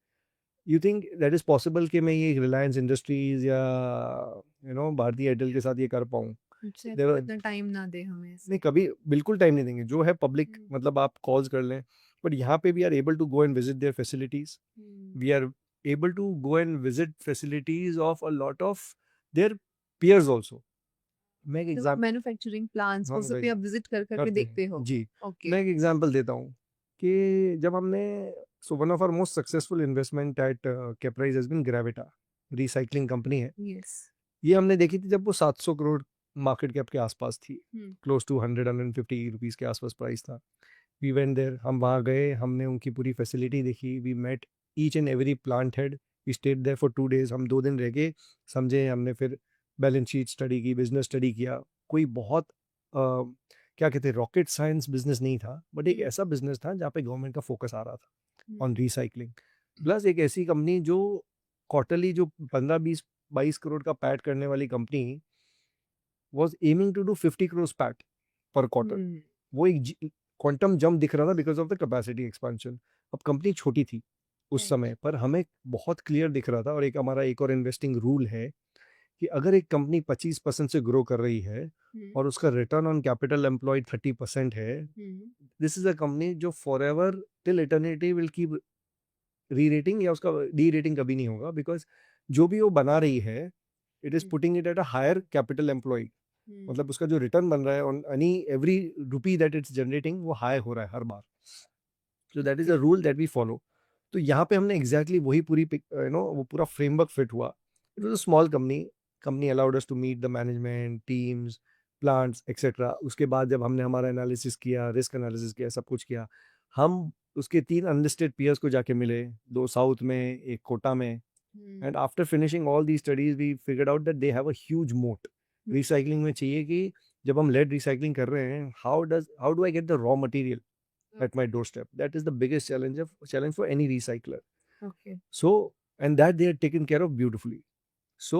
You think that is possible कि मैं ये रिलायंस इंडस्ट्रीज या भारतीय एयरटेल के साथ ये कर पाऊँ? इतना टाइम ना दे हमें। नहीं, कभी बिल्कुल टाइम नहीं देंगे। जो है पब्लिक, मतलब आप कॉल्स कर लें, बट यहाँ पे we are able to go and visit their facilities, we are able to go and visit facilities of a lot of their peers also. मैं एक एग्जाम्पल मैन्युफैक्चरिंग प्लांट्स वो सब भी आप विजिट कर करके करते देखते हैं हो? जी। ओके। मैं एक एग्जांपल देता हूँ कि जब हमने one of our most successful investment at Caprize has been Gravita, recycling company है। यस। ये हमने देखी थी जब वो 700 करोड़ मार्केट कैप के आसपास थी, क्लोज टू 150 रुपीज के आसपास प्राइस था। वी वेंट देयर, हम वहाँ गए, हमने उनकी पूरी फैसिलिटी देखी, we met each and every plant head, we stayed there for 2 days, हम 2 दिन रह गए, समझे, हमने फिर बैलेंस शीट स्टडी की, बिजनेस स्टडी किया। कोई बहुत क्या कहते हैं, रॉकेट साइंस बिजनेस नहीं था, बट एक ऐसा बिजनेस था जहाँ पे गवर्नमेंट का फोकस आ रहा था ऑन रिसाइकलिंग। प्लस एक ऐसी कंपनी जो क्वार्टरली जो 15-20-22 करोड़ का पैट करने वाली company was aiming to do 50 crore PAT per quarter. वो एक क्वांटम जंप दिख रहा था because of the capacity expansion. अब कंपनी छोटी थी उस Right. समय, पर हमें बहुत क्लियर दिख रहा था। और एक हमारा एक और इन्वेस्टिंग रूल है कि अगर एक कंपनी 25% से ग्रो कर रही है और उसका रिटर्न ऑन कैपिटल एम्प्लॉयड 30% है, दिस इज अ कंपनी जो for ever till eternity will keep री रेटिंग, या उसका डी रेटिंग कभी नहीं होगा, बिकॉज जो भी वो बना रही है it is putting it at a higher capital employed. मतलब उसका जो रिटर्न बन रहा है on any every rupee that it's generating, वो हाई हो रहा है हर बार। So that is a rule that we follow. तो यहाँ पे हमने एग्जैक्टली वही पूरी वो पूरा फ्रेमवर्क फिट हुआ। It was a small company allowed us to meet the management teams, plants etcetera. उसके बाद जब हमने हमारा एनालिसिस किया, रिस्क एनालिसिस किया, सब कुछ किया, हम उसके 3 अनलिस्टेड पीयर्स को जाके मिले, 2 साउथ में, एक कोटा में। And after finishing all the studies we figured out that they have a huge moat. Recycling में चाहिए कि जब हम लेड रिसाइकलिंग कर रहे हैं, how do I get the raw material at my doorstep? That is the biggest challenge for any recycler. Okay. So, and that they are taken care of beautifully. So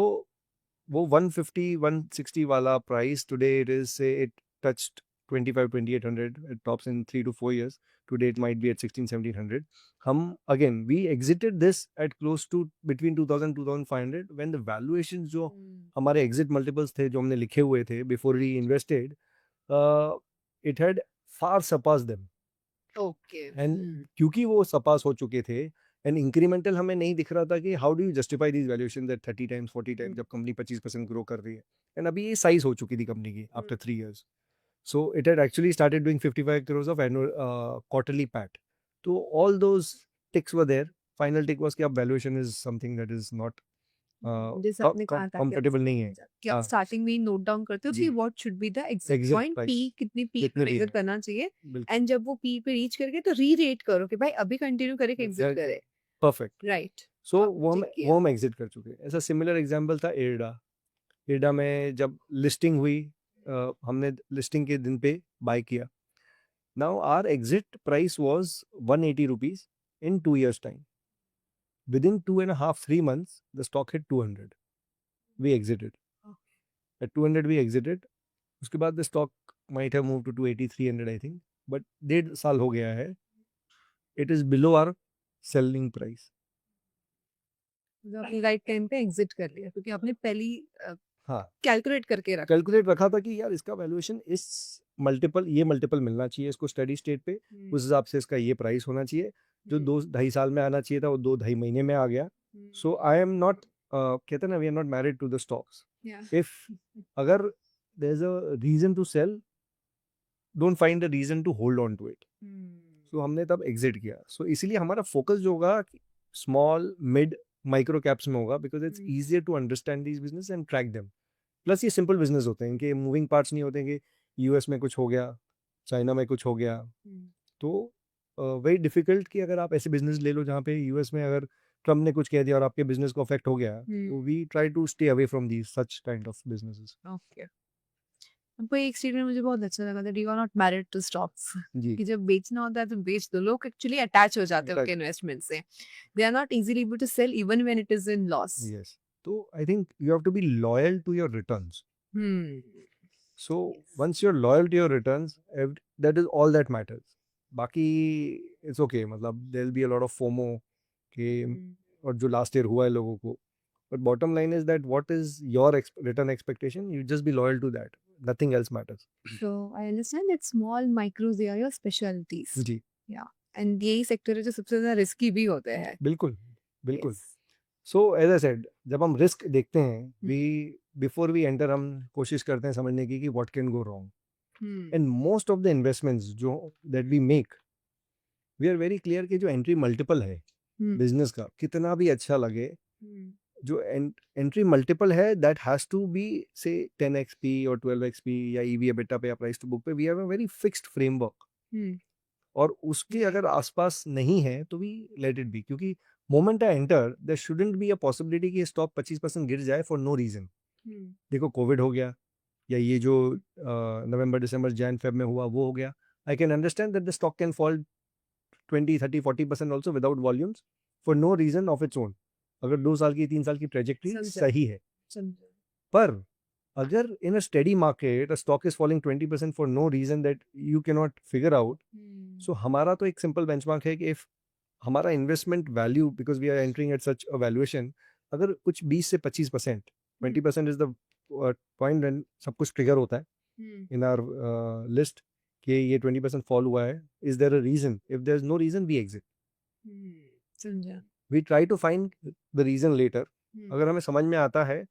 वो 150 160 वाला price, today it is, say it touched 25-2800, it tops in 3 to 4 years. Today it might be at 16-1700. हम again we exited this at close to between 2000-2500 when the valuations जो हमारे exit multiples थे, जो हमने लिखे हुए थे before we invested, it had far surpassed them. Okay. And क्योंकि वो सरपास हो चुके थे, एंड इंक्रीमेंटल हमें नहीं दिख रहा था कि how do you justify these valuation that 30 times 40 times जब कंपनी 25% ग्रो कर रही है। एंड अभी ये साइज हो चुकी थी कंपनी की after 3 years. So it had actually started doing 55 crores of annual quarterly PAT. So all those ticks were there. Final tick was कि अब valuation is something that is not जैसे आपने कहा था कि comfortable नहीं है। कि आप स्टार्टिंग में ही नोट डाउन करते हो कि जी। What should be the exit Exit point, price. P कितनी पी कितने भी एग्जिट है। करना चाहिए, बिल्कुल एंड जब वो पी पे रीच करके तो री रेट करो कि भाई अभी कंटिन्यू करे कि एग्जिट Exactly. करे। परफेक्ट। राइट। सो आप वो check किया। वो हम एग्जिट कर चुके हैं। ऐसा सिमिलर एग्जांपल था एर्डा में जब लिस्टिंग हुई, हमने लिस्टिंग के दिन पे बाय किया। Now our exit price was 180 rupees in 2 years time. Within 2.5-3 months the stock hit 200, we exited at 200, we exited. उसके बाद the stock might have move to 280 300 I think, but 1.5 साल हो गया है, it is below our selling price. मतलब आपने राइट टाइम पे एग्जिट कर लिया क्योंकि आपने पहली हाँ, कैलकुलेट करके रखा। कैलकुलेट रखा था कि यार इसका वैल्यूएशन इस मल्टीपल, ये मल्टीपल मिलना चाहिए इसको स्टडी स्टेट पे, उस हिसाब से इसका ये प्राइस होना चाहिए। जो 2-2.5 साल में आना चाहिए था वो 2-2.5 महीने में आ गया। सो आई एम नॉट, कहते हैं ना, we are not married to the stocks. If अगर there is a reason to sell, don't find the reason to hold on to it. So हमने तब एग्जिट किया। सो इसीलिए हमारा फोकस जो होगा स्मॉल मिड माइक्रो कैप्स में होगा, because it's easier to understand these business and track them. Plus ये सिंपल बिजनेस होते हैं, इनके मूविंग पार्ट्स नहीं होते हैं कि यूएस में कुछ हो गया, चाइना में कुछ हो गया। तो वेरी डिफिकल्ट कि अगर आप ऐसे बिजनेस ले लो जहाँ पे यूएस में अगर ट्रम्प ने कुछ कह दिया और आपके बिजनेस को अफेक्ट हो गया, तो we try to stay away from these such kind of businesses. Okay. आपको एक स्टेटमेंट मुझे बहुत अच्छा लगा that you are not married to stocks, जी, कि जब बेचना होता है तो बेच दो। लोग एक्चुअली अटैच हो जाते हैं Attach. उनके इन्वेस्टमेंट से। They are not easily able to sell even when it is in loss. Yes. तो I think you have to be loyal to your returns. So once you're loyal to your returns, that is all that matters. बाकी it's okay, मतलब there'll be a lot of FOMO कि और जो last year हुआ है लोगों को, but bottom line is that what is your return expectation, you just be loyal to that, nothing else matters. So I understand that small micros they are your specialties. जी, Yeah. And यही सेक्टर है जो सबसे ज्यादा रिस्की भी होते हैं। बिल्कुल बिल्कुल। Yes. So as I said, जब हम रिस्क देखते हैं, बिफोर वी एंटर हम कोशिश करते हैं समझने की कि what can go wrong. And most of the investments जो that we make, we are very clear कि जो एंट्री मल्टीपल है बिजनेस का, कितना भी अच्छा लगे, जो एंट्री मल्टीपल है that has to be say 10xp और 12xp या ईवी एबिटा पे या प्राइस टू बुक पे, we have a very fixed framework. और उसके अगर आसपास नहीं है तो वी लेट इट बी, क्योंकि moment I enter there shouldn't be a possibility कि स्टॉक 25% गिर जाए फॉर नो रीजन। देखो कोविड हो गया, या ये जो नवंबर दिसंबर जैन फेब में हुआ वो हो गया, I can understand that the stock can fall 20 30 40% also without volumes for no reason of its own, अगर 2 साल की 3 साल की ट्रेजेक्टरी सही है। पर अगर in a steady market a stock is falling 20% for no reason that you cannot figure out, so हमारा तो एक simple benchmark है कि if हमारा investment value, because we are entering at such a valuation, अगर कुछ 20 से 25%, 20% is the point when सब कुछ trigger होता है in our list कि ये 20% fall हुआ है, is there a reason? If there is no reason, we exit. समझा। We try to find the reason later. अगर हमें समझ में आता है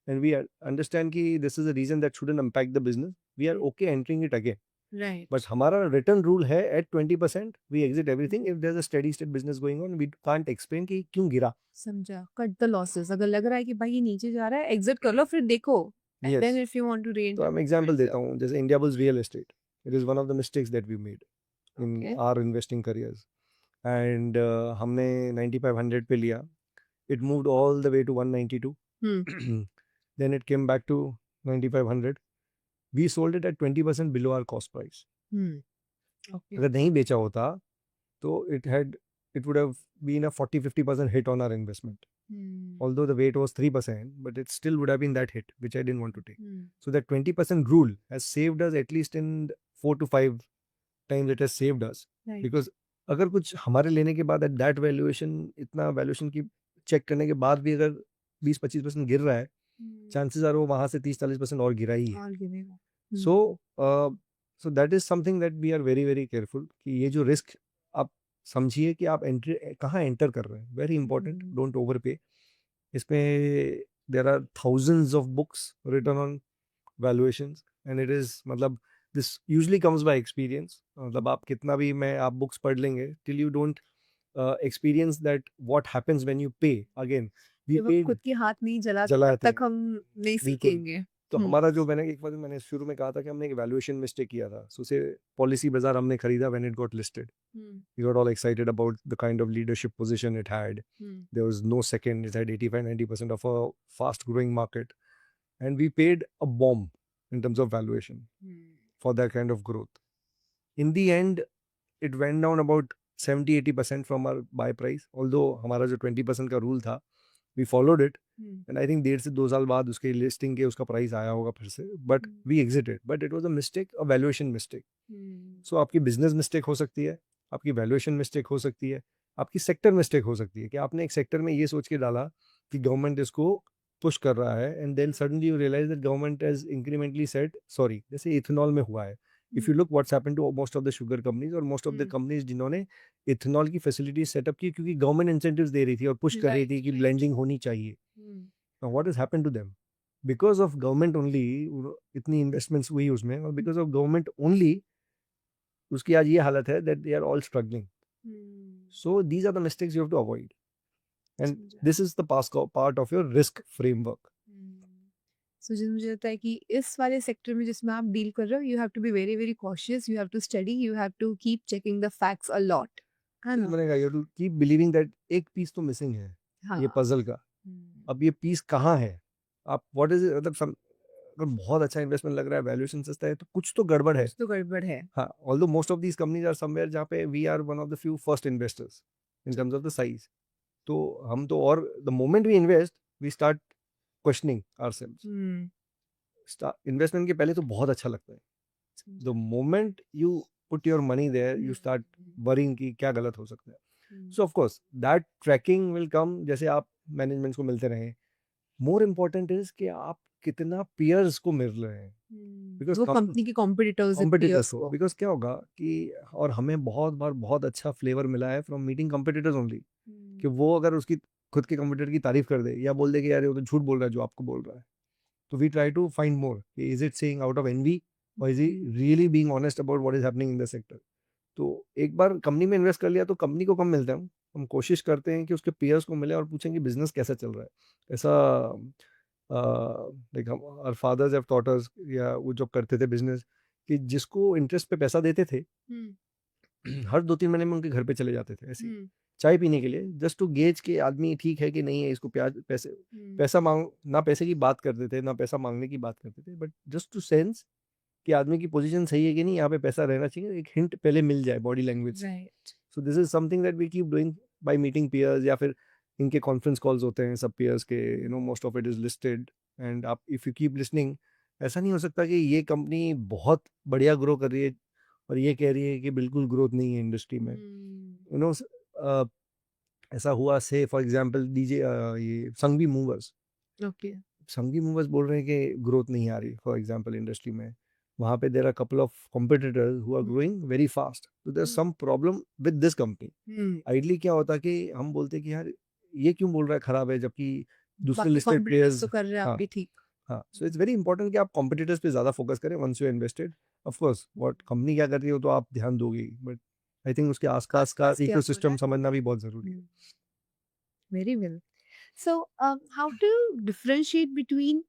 and we understand कि this is a reason that shouldn't impact the business, we are okay entering it again. Right. But हमारा written rule है at 20% we exit everything if there's a steady state business going on, we can't explain कि क्यों गिरा। समझा। कट द लॉसेस, अगर लग रहा है कि भाई ये नीचे जा रहा है एग्जिट कर लो, फिर देखो Yes. Then if you want to reenter. तो मैं एग्जांपल देता हूँ, जैसे Indiabulls real estate, it is one of the mistakes that we made in Okay. Our investing careers. And हमने 9500 पे लिया, it moved all the way to 192. Then it came back to 9500. We sold it at 20% below our cost price. Okay. अगर नहीं बेचा होता तो it would have been a 40-50% hit on our investment. Although the weight was 3%, but it still would have been that hit, which I didn't want to take. So that 20% rule has saved us at least in 4 to 5 times it has saved us. Right. Because अगर कुछ हमारे लेने के बाद at that valuation, इतना valuation की चेक करने के बाद भी अगर 20-25% गिर रहा है, चांसेस आर वो वहां से 30-40% और गिरा ही है। और गिरेगा। So that is something that we are very very careful कि ये जो रिस्क आप समझिए कि आप एंट्री कहाँ एंटर कर रहे हैं, very important, don't overpay. इसमें there are thousands of books written on valuations and it is मतलब this usually comes by experience. मतलब आप कितना भी आप बुक्स पढ़ लेंगे, till you don't experience that what happens when you pay again, we जब paid खुद की हाथ नहीं जला जलाते तब तक हम नहीं बिल्कुल। सीखेंगे। तो हमारा जो मैंने एक बार मैंने शुरू में कहा था कि हमने एक वैल्यूएशन मिस्टेक किया था। सो से पॉलिसी बाजार हमने खरीदा when it got listed, we got all excited about the kind of leadership position it had, there was no second, it had 85-90% of a fast growing market and we paid a bomb in terms of valuation for that kind of growth. In the end it went down about 70-80% from our buy price, although हमारा जो 20% का रूल था we followed it, and I think 1.5 से 2 साल बाद उसके लिस्टिंग के उसका प्राइस आया होगा फिर से, but we exited, but it was a mistake, a valuation mistake. So आपकी बिजनेस मिस्टेक हो सकती है, आपकी वैल्यूएशन मिस्टेक हो सकती है, आपकी सेक्टर मिस्टेक हो सकती है कि आपने एक सेक्टर में ये सोच के डाला कि गवर्नमेंट इसको पुश कर रहा है, and then suddenly you realise that government has incrementally said sorry, जैसे इथेनॉल में हुआ है। If you look what's happened to most of the sugar companies और मोस्ट ऑफ द कंपनीज जिन्होंने इथेनॉल की फैसिलिटीज सेटअप की क्योंकि गवर्नमेंट इंसेंटिव्स दे रही थी और पुश कर रही थी कि ब्लेंडिंग होनी चाहिए। Now what has happened to them? Because of government only इतनी इन्वेस्टमेंट्स हुई उसमें, और बिकॉज ऑफ गवर्नमेंट ओनली उसकी आज ये हालत है that they are all struggling. So these are the mistakes you have to avoid, and this is the part of your risk framework. So मुझे लगता है कि इस वाले सेक्टर में जिसमें आप डील कर रहे हो, you have to be very very cautious, you have to study, you have to keep checking the facts a lot, है ना? मैंने कहा you to keep believing that एक पीस तो मिसिंग है ये पजल का। अब ये पीस कहाँ है? आप व्हाट इज मतलब अगर बहुत अच्छा इन्वेस्टमेंट लग रहा है, वैल्यूएशन सस्ता है, तो कुछ तो गड़बड़ है। कुछ तो गड़बड़ है। हाँ, although most of these companies are somewhere जहाँ पे we are one of the few first investors in terms of the size. तो हम तो, और the moment we invest we start questioning ourselves. Investment के पहले तो बहुत अच्छा लगता है, the moment you put your money there you start worrying कि क्या गलत हो सकता है। So of course that tracking will come, जैसे आप मैनेजमेंट्स को मिलते रहे। मोर इम्पोर्टेंट इज कि आप कितना पीयर्स को मिल रहे हैं, बिकॉज़ वो कंपनी के कॉम्पिटिटर्स को, बिकॉज क्या होगा कि, और हमें बहुत बार बहुत अच्छा फ्लेवर मिला है फ्रॉम मीटिंग कॉम्पिटिटर्स ओनली, कि वो अगर उसकी खुद के कंप्यूटर की तारीफ कर दे या बोल दे कि यार ये तो झूठ बोल रहा है जो आपको बोल रहा है. तो we try to find more. Is it saying out of envy or is he really being honest about what is happening in the sector? तो एक बार कंपनी में इन्वेस्ट कर लिया तो कंपनी को कम मिलता है. हम कोशिश करते हैं कि उसके पीयर्स को मिले और पूछें कि बिजनेस कैसा चल रहा है. ऐसा लाइक हम our fathers have taught us, या वो जब करते थे बिजनेस, कि जिसको इंटरेस्ट पे पैसा देते थे हर 2-3 महीने में उनके घर पे चले जाते थे ऐसे चाय पीने के लिए, जस्ट टू गेज कि आदमी ठीक है कि नहीं है, इसको प्याज पैसे पैसा मांग ना, पैसे की बात करते थे ना पैसा मांगने की बात करते थे, बट जस्ट टू सेंस कि आदमी की पोजीशन सही है कि नहीं, यहाँ पे पैसा रहना चाहिए, एक हिंट पहले मिल जाए बॉडी लैंग्वेज से. Right. So this is something that we keep doing by meeting peers, या फिर इनके कॉन्फ्रेंस कॉल्स होते हैं सब पीयर्स के, you know most of it is listed, and आप इफ यू कीप लिसनिंग, ऐसा नहीं हो सकता कि ये कंपनी बहुत बढ़िया ग्रो कर रही है और ये कह रही है कि बिल्कुल ग्रोथ नहीं है इंडस्ट्री में. यू नो ऐसा हुआ, से फॉर एग्जांपल दीजिए ये Sanghvi movers. Okay. Sanghvi movers बोल रहे हैं कि ग्रोथ नहीं आ रही फॉर एग्जांपल इंडस्ट्री में. वहाँ पे there are couple of competitors who are growing very fast, तो there some problem with this company. Ideally क्या होता कि हम बोलते कि यार ये क्यों बोल रहा है खराब है, जबकि दूसरे बाकी लिस्टेड competitors प्लेयर्स. तो कर रहे हैं हाँ आपके ठीक. हाँ, सो इट्स वेरी इंपॉर्टेंट कि आप कॉम्पिटिटर्स पे ज़्यादा फोकस करें once you invested. Of course what company क्या कर रही हो तो आप ध्यान दोगे, बट आई थिंक उसके आसपास का आसपास क्या हो रहा इकोसिस्टम है. समझना भी बहुत ज़रूरी है. Very well. So, how do you differentiate between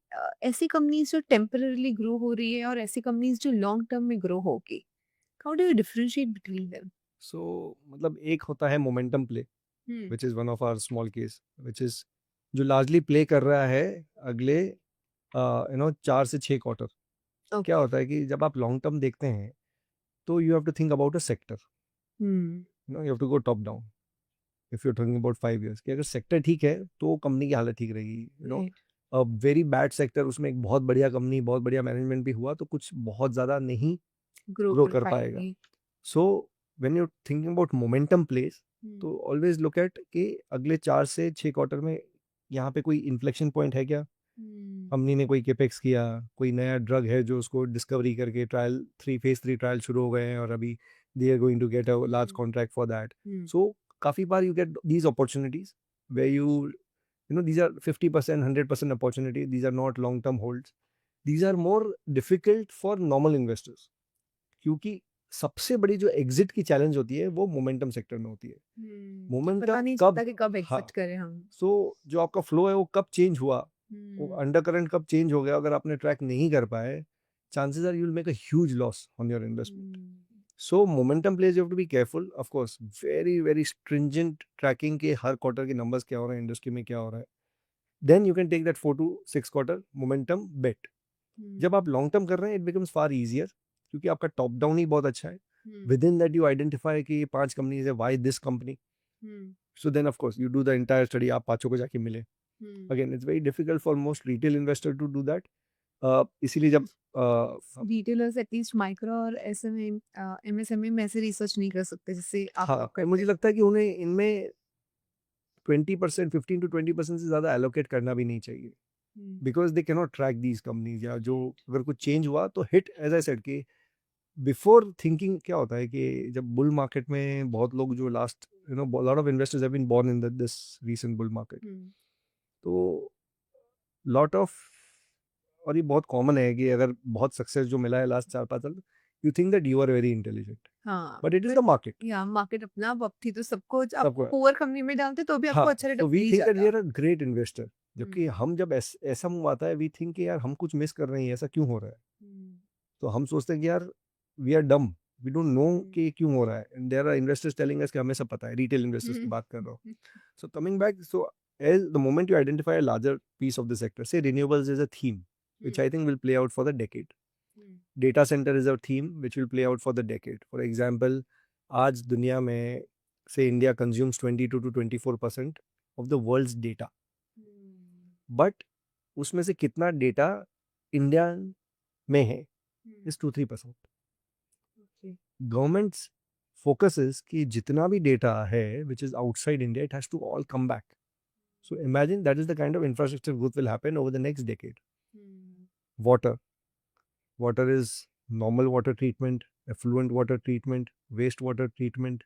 ऐसी companies जो temporarily grow हो रही है और ऐसी companies जो long term में grow होगी? How do you differentiate between them? सो मतलब एक होता है momentum play, Hmm. Which is one of our smallcase, which is जो लार्जली प्ले कर रहा है अगले 4 से 6 क्वार्टर. Okay. क्या होता है कि जब आप लॉन्ग टर्म देखते हैं तो you have to think about a sector, Hmm. You have to go top down. If you are thinking about 5 years, कि अगर सेक्टर ठीक है तो कंपनी की हालत ठीक रहेगी. Right. A very bad sector, उसमें एक बहुत बढ़िया कंपनी बहुत बढ़िया मैनेजमेंट भी हुआ तो कुछ बहुत ज़्यादा नहीं Grow ग्रो कर कर पाएगा. पाएंगे. So when you thinking about momentum place, तो ऑलवेज लुक एट कि अगले 4 से 6 क्वार्टर में यहाँ पे कोई इन्फ्लेक्शन पॉइंट है क्या. कंपनी ने कोई केपेक्स किया, कोई नया ड्रग है जो उसको डिस्कवरी करके फेज 3 ट्रायल शुरू हो गए हैं और अभी they are going to get a large contract for that. So काफ़ी बार यू गेट दीज अपॉर्चुनिटीज वे you know these are 50% 100% opportunity, these are not long term holds, these are more difficult for normal investors, क्योंकि सबसे बड़ी जो एग्जिट की चैलेंज होती है वो मोमेंटम सेक्टर में होती है. पता मोमेंटम नहीं कब, चलता कि कब हाँ, exit करें हम. सो जो आपका फ्लो है वो कब चेंज हुआ, वो अंडर करंट कब चेंज हो गया, अगर आपने ट्रैक नहीं कर पाए, chances are you will make a huge loss on your investment. So momentum plays, you have to be careful. Of course very very stringent tracking के हर क्वार्टर के नंबर्स क्या हो रहे हैं, इंडस्ट्री में क्या हो रहा है, then you can take that 4 to 6 quarter momentum bet. जब आप लॉन्ग टर्म कर रहे हैं इट बिकम्स फार ईजियर, क्योंकि आपका टॉप डाउन ही बहुत अच्छा है. Within that you identify कि ये 5 कंपनीज है, why this company. So then of course you do the entire study, आप पांचों को जाके मिले. Again it's very difficult for most retail investor to do that. इसीलिए जब रिटेलर्स एटलीस्ट माइक्रो और एसएमए एमएसएमई में ऐसे रिसर्च नहीं कर सकते जैसे आप लोग हाँ, करते मुझे हैं. लगता है कि उन्हें इनमें 20% 15 to 20% से ज़्यादा एलोकेट करना भी नहीं चाहिए, because they cannot track these companies. या जो अगर कुछ चेंज हुआ तो हिट, एज आई सेड कि बिफोर थिंकिंग, क्या होता है कि जब बुल मार्केट में बहुत लोग जो last lot of investors have been born in this recent bull market, तो लॉट ऑफ, और ये बहुत कॉमन है कि अगर बहुत सक्सेस जो मिला है लास्ट 4-5 साल, you think that you are very intelligent, हाँ, but it is the market. या मार्केट अपना आप थी तो सबको आप सबको, पुअर कंपनी में डालते तो भी आपको हाँ, अच्छा तो रिटर्न वी मिल थिंक दैट वी जाता. आर अ ग्रेट इन्वेस्टर, जबकि हम जब ऐसा मूव आता है वी थिंक कि यार हम कुछ मिस कर रहे हैं, ऐसा क्यों हो रहा है. तो हम सोचते हैं कि यार we are dumb, we don't know कि क्यों हो रहा है, and there are investors telling us कि हमें सब पता है. रिटेल इन्वेस्टर्स की बात कर रहा हूँ. So coming back, so as the moment you identify a larger piece of the sector, say renewables is a theme which I think will play out for the decade. Data center is a theme which will play out for the decade. For example, आज दुनिया में say India consumes 22 to 24% of the world's data, but उसमें से कितना डेटा इंडिया में है is 2-3%. Government's focus is कि जितना भी डेटा है which is outside India, it has to all come back. So imagine that is the kind of infrastructure growth will happen over the next decade. Water. Water is normal water treatment, effluent water treatment, wastewater treatment.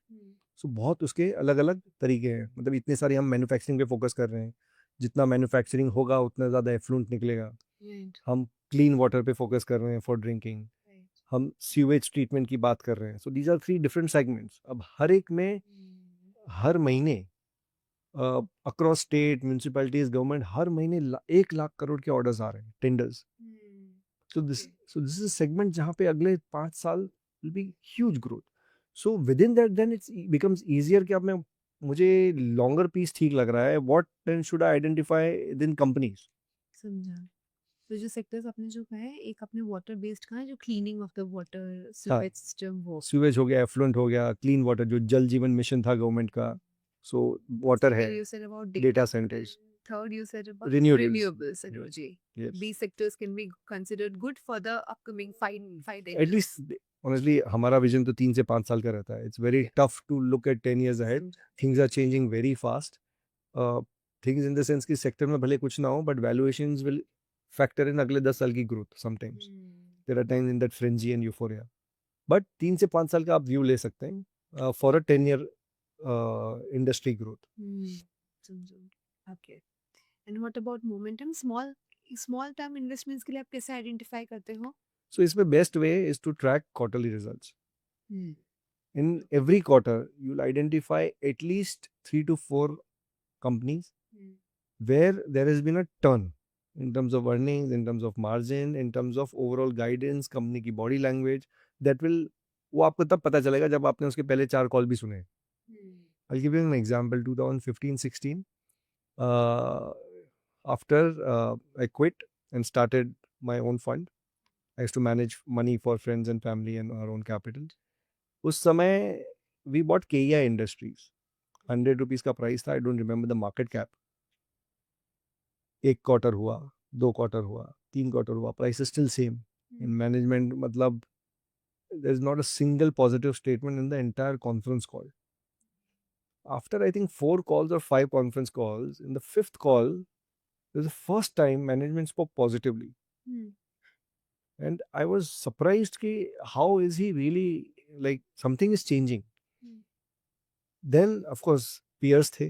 सो बहुत उसके अलग अलग तरीके हैं, मतलब इतने सारे हम मैन्युफैक्चरिंग पे फोकस कर रहे हैं, जितना मैन्युफैक्चरिंग होगा उतना ज़्यादा एफ्लुएंट निकलेगा। राइट हम क्लीन वाटर पे फोकस कर रहे हैं फॉर ड्रिंकिंग, राइट हम सीवेज ट्रीटमेंट की बात कर रहे हैं। So these are 3 different segments. अब हर एक में हर महीने अक्रॉस स्टेट म्यूनसिपैलिटीज गवर्नमेंट हर महीने 1 लाख करोड़ के ऑर्डर्स आ रहे हैं, tenders. So this is segment जहाँ पे अगले 5 साल will be huge growth. So within that then it's becomes easier कि अब मैं, मुझे लॉन्गर पीस ठीक लग रहा है, what then should I identify in companies. समझा। तो जो सेक्टर्स आपने जो कहा है, एक आपने वाटर बेस्ड कहा है, जो क्लीनिंग ऑफ द वाटर हाँ, सीवेज सिस्टम वो सीवेज हो गया, एफ्लुएंट हो गया, क्लीन वाटर जो जल जीवन मिशन था गवर्नमेंट का, सो वाटर है, Second, you said about data centres, Third, you said about renewables. renewables energy. Yes. These sectors can be considered good for the upcoming five At years. least honestly हमारा विजन तो 3 से 5 साल का रहता है। It's very tough to look at 10 years ahead. Things are changing very fast. Things in the sense कि सेक्टर में भले कुछ ना हो but valuations will factor in अगले 10 साल की ग्रोथ। Sometimes there are times in that frenzy and euphoria, but 3 से 5 साल का आप व्यू ले सकते हैं for a 10 year industry growth. Okay. And what about momentum? Small term investments के लिए आप कैसे आइडेंटिफाई करते हो? सो इसमें best way is to track quarterly results. In every quarter, you'll identify at least 3 to 4 companies where there has been a turn in terms of earnings, in terms of margin, in terms of overall guidance, company की body language. That will, वो आपको तब पता चलेगा जब आपने उसके पहले 4 कॉल भी सुने। I'll give you an example. 2015-16, after I quit and started my own fund, I used to manage money for friends and family and our own capital. उस समय वी बॉट केया इंडस्ट्रीज, 100 रुपीज का प्राइस था। I don't remember the market cap. 1 quarter हुआ, 2 क्वार्टर हुआ, 3 क्वार्टर हुआ, price is still same. In management मतलब there is not a single positive statement in the entire conference call. After I think 4 calls or 5 conference calls, in the 5th call this is the first time management spoke positively, and I was surprised कि how is he really, like something is changing. Then of course peers थे,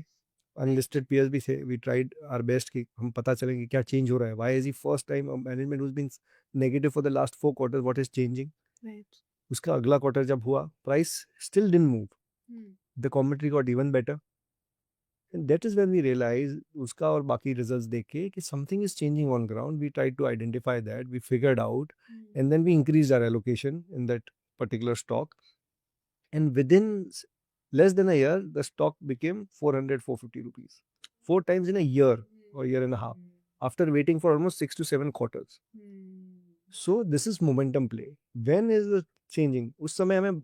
अनलिस्टेड peers भी थे। we tried our best कि हम पता चलें कि क्या चेंज हो रहा है। why is he first time a management who's been negative for the last 4 quarters, what is changing. Right. उसका अगला क्वार्टर जब हुआ, price still didn't move, the commentary got even better, and that is when we realized उसका और बाकी results देख के कि something is changing on ground. We tried to identify that, we figured out, and then we increased our allocation in that particular stock, and within less than a year the stock became 400-450 rupees, 4 times in a year or year and a half, after waiting for almost 6 to 7 quarters. So this is momentum play. When is it changing? उस समय हमें,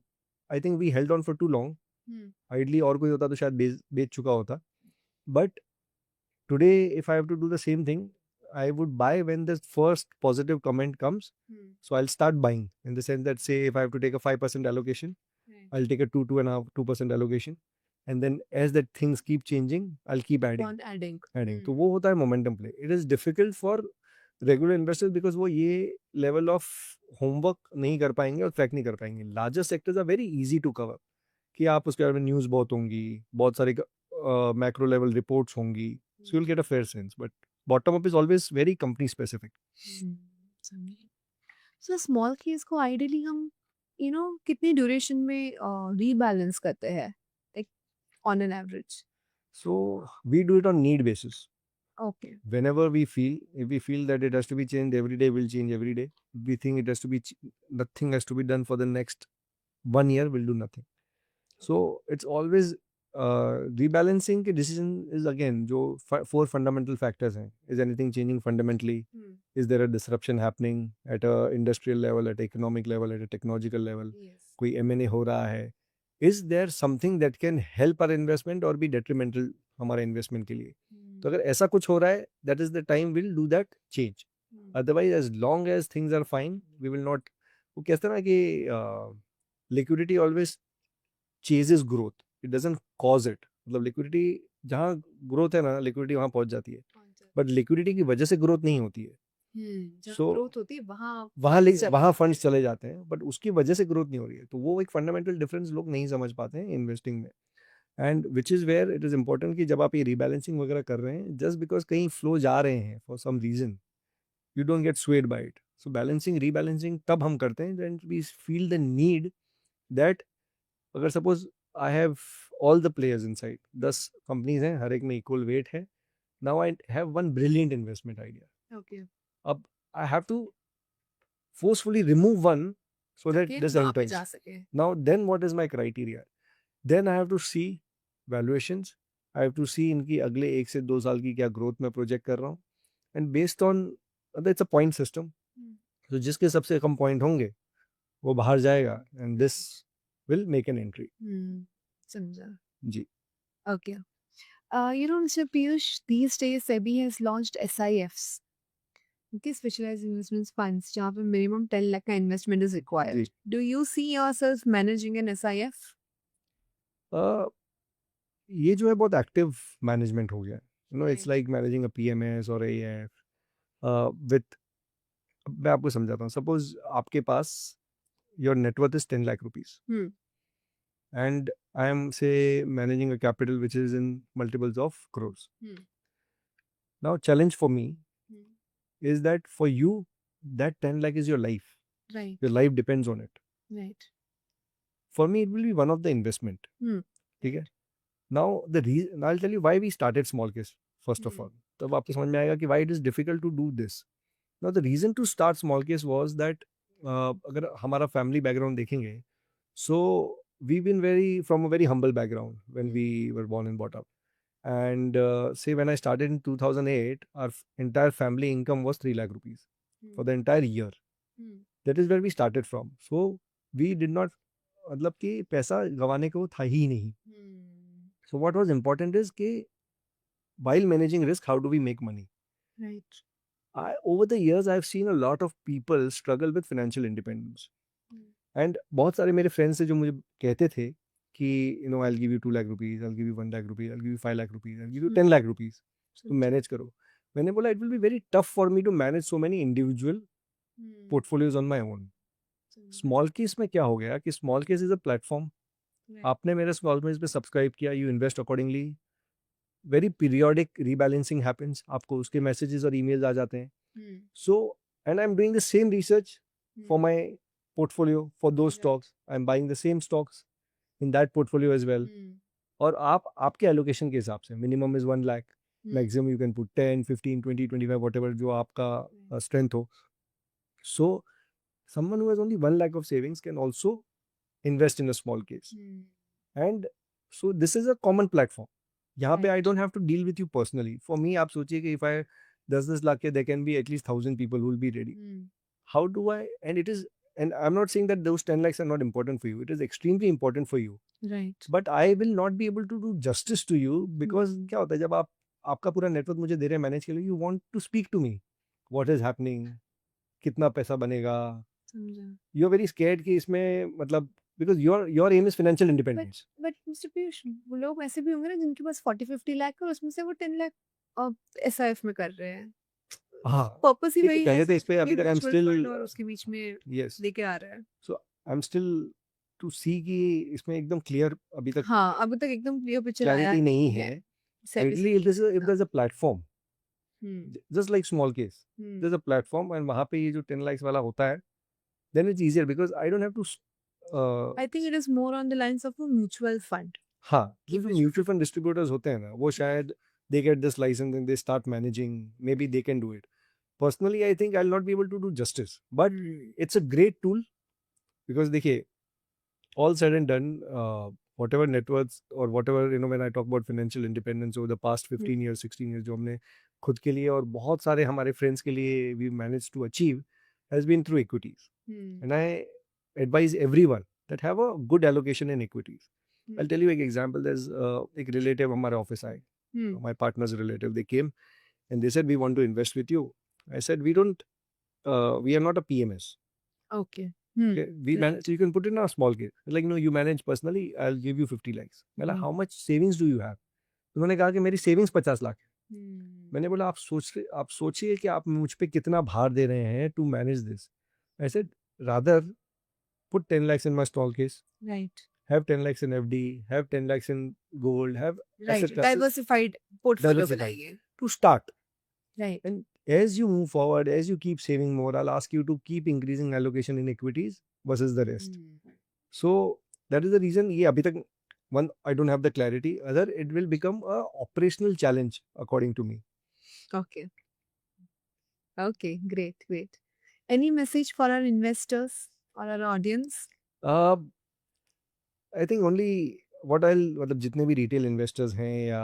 I think we held on for too long. Ideally और कोई होता तो शायद बेच चुका होता, but today if I have to do the same thing, I would buy when the first positive comment comes. So I'll start buying, in the sense that, say if I have to take a 5% allocation, I'll take a 2.5% allocation, and then as that things keep changing, I'll keep adding. तो वो होता है momentum play. It is difficult for regular investors because वो ये level of homework नहीं कर पाएंगे और track नहीं कर पाएंगे. Larger sectors are very easy to cover, कि आप उसके बारे में न्यूज़ बहुत होंगी, बहुत सारे मैक्रो लेवल रिपोर्ट्स होंगी, so you'll get a fair sense, but bottom up is always very company specific. So small case को आइडियली हम कितनी ड्यूरेशन में रीबैलेंस करते हैं, like on an average? So we do it on need basis. Okay. Whenever we feel, if we feel that it has to be changed every day, we'll change every day. If we think it has to be nothing has to be done for the next 1 year, we'll do nothing. So it's always rebalancing के decision is again जो 4 fundamental factors हैं. Is anything changing fundamentally? Is there a disruption happening at a industrial level, at economic level, at a technological level? कोई M&A हो रहा है? Is there something that can help our investment or be detrimental हमारे investment के लिए? तो अगर ऐसा कुछ हो रहा है, that is the time we'll do that change. Otherwise, as long as things are fine, we will not. वो कहते हैं ना कि liquidity always chases growth. It doesn't cause it. मतलब liquidity जहाँ growth है ना, liquidity वहाँ पहुँच जाती है, but liquidity की वजह से growth नहीं होती है. जहाँ ग्रोथ होती है वहाँ फंड्स चले जाते हैं, बट उसकी वजह से ग्रोथ नहीं हो रही है. तो वो एक फंडामेंटल डिफरेंस लोग नहीं समझ पाते हैं इन्वेस्टिंग में. And which is where it is important कि जब आप ये रीबैलेंसिंग वगैरह कर रहे हैं, जस्ट बिकॉज कहीं फ्लो जा रहे हैं for some reason, you don't get swayed by it. So rebalancing तब हम करते हैं when we feel the need that अगर suppose I have all the players inside, 10 companies हैं, हर एक में equal weight है. Now I have one brilliant investment idea. Okay. अब I have to forcefully remove one so that ताकि this वहाँ पे enters. जा सके. Now then what is my criteria? Then I have to see valuations. I have to see इनकी अगले 1 से 2 साल की क्या growth मैं project कर रहा हूँ. And based on it's a point system. तो जिसके सबसे कम पॉइंट होंगे वो बाहर जाएगा and this will make an entry. समझा. जी. Okay. Mr. Piyush, these days SEBI has launched SIFs. Okay, specialized investment funds, जहाँ पे minimum 10 lakh का investment is required. Ji. Do you see yourself managing an SIF? ये जो है बहुत एक्टिव मैनेजमेंट हो गया. You know it's Right. Like managing a PMS और एएफ विथ. मैं आपको समझाता हूँ. सपोज आपके पास योर नेटवर्थ इज 10 lakh rupees Hmm. and I am say managing a capital which is in multiples of crores. Hmm. Now challenge for me Hmm. is that for you that 10 lakh is your life. Right. Your life depends on it. Right. For me it will be one of the investment. Hmm. ठीक है. Now the reason I'll tell you why we started small case first of all. तब आपको समझ में आएगा कि why it is difficult to do this. Now the reason to start small case was that अगर हमारा family background देखेंगे, so we've been from a very humble background when we were born and brought up. And say when I started in 2008, our entire family income was 3 lakh rupees for the entire year. That is where we started from. So we did not, मतलब कि पैसा गंवाने को था ही नहीं. So what was important is कि while managing risk, how do we make money? Right. Over the years, I've seen a lot of people struggle with financial independence. And बहुत सारे मेरे फ्रेंड्स थे जो मुझे कहते थे कि you know I will give you 2 lakh rupees, I will give you 1 lakh rupees, I will give you 5 lakh rupees, I will give you 10 lakh rupees, तो मैनेज करो. मैंने बोला it will be very tough for me to manage so many individual portfolios on my own. Smallcase में क्या हो गया कि smallcase is a platform. आपने मेरे स्मॉल केस पे सब्सक्राइब किया, you invest accordingly, very periodic rebalancing happens, आपको उसके मैसेजेस और ईमेल्स आ जाते हैं. So and I am doing the same research for my portfolio for those stocks. I'm buying the same stocks in that portfolio as well. और आपके allocation के हिसाब से minimum is 1 lakh, maximum you can put 10, 15, 20, 25, whatever जो आपका strength हो. So someone who has only 1 lakh of savings can also invest in a small case. And so this is a common platform. यहाँ पे I don't have to deal with you personally. For me आप सोचिए कि if I 10 लाख के there can be at least 1,000 people who will be ready. How do I, and it is, and I'm not saying that those 10 lakhs are not important for you. It is extremely important for you. Right. But I will not be able to do justice to you because क्या होता है जब आपका पूरा नेटवर्क मुझे दे रहे हैं मैनेज के लिए, you want to speak to me. What is happening? कितना पैसा बनेगा? You're very scared कि इसमें मतलब because your aim is financial independence. But Mr. Piyush, वो लोग ऐसे भी होंगे ना जिनके पास 40-50 लाख और उसमें से वो 10 लाख SIF में कर रहे हैं. हाँ. पर्पस ही वही है. तो इस पे अभी तक I'm still और उसके बीच में yes लेके आ रहा है. So I'm still to see कि इसमें एकदम क्लियर अभी तक हाँ, अभी तक एकदम क्लियर पिक्चर आया clarity नहीं है. Ideally, if there's a platform, just like small case, there's a platform and वहाँ पे ये जो 10 lakhs वाला होता है, then it's easier because I don't have to. I think it is more on the lines of a mutual fund. हाँ, जो mutual fund distributors होते हैं ना, वो शायद they get this license and they start managing. Maybe they can do it. Personally, I think I'll not be able to do justice, but it's a great tool because देखिए, all said and done, whatever net worths or whatever, you know, when I talk about financial independence over the past 15 years, 16 years, जो हमने खुद के लिए और बहुत सारे हमारे friends के लिए we managed to achieve has been through equities. And I advise everyone that have a good allocation in equities. I'll tell you an example. There's एक relative हमारे office आए, my partner's relative. They came and they said we want to invest with you. I said we don't. We are not a PMS. Okay. Okay, we manage. So you can put it in a small case. Like no, you manage personally. I'll give you 50 lakhs. मैंने how much savings do you have? उन्होंने कहा कि मेरी savings 50 लाख है. मैंने बोला आप सोचिए कि आप मुझ पे कितना भार दे रहे हैं to manage this. I said rather put 10 lakhs in my small case. Right. have 10 lakhs in FD, have 10 lakhs in gold, have Right. asset classes Diversified portfolio Diversified. बनाइए. to start. Right. And as you move forward, as you keep saving more, I'll ask you to keep increasing allocation in equities versus the rest. So that is the reason ये अभी तक one I don't have the clarity. Other it will become a operational challenge according to me. Okay. Okay. Great. Great. Any message for our investors or our audience? I think only what I'll मतलब जितने भी retail investors हैं या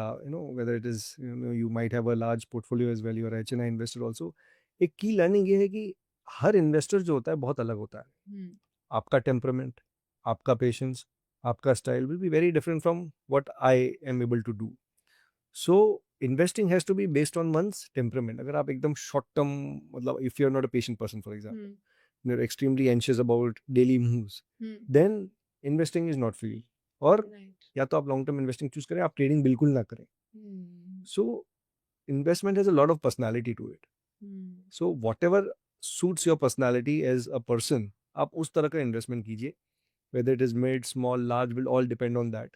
whether it is you might have a large portfolio as well, you're HNI investor also, एक key learning ये है कि हर investor जो होता है बहुत अलग होता है. आपका temperament, आपका patience, आपका style will be very different from what I am able to do. So investing has to be based on one's temperament. अगर आप एकदम short term मतलब if you're not a patient person for example, you're extremely anxious about daily moves, then investing is not for you. और या तो आप लॉन्ग टर्म इन्वेस्टिंग चूज करें, आप ट्रेडिंग बिल्कुल ना करें. So investment has a lot of personality to it. So whatever suits your personality as a person, आप उस तरह का इन्वेस्टमेंट कीजिए. Whether it is mid, small, large will all depend on that.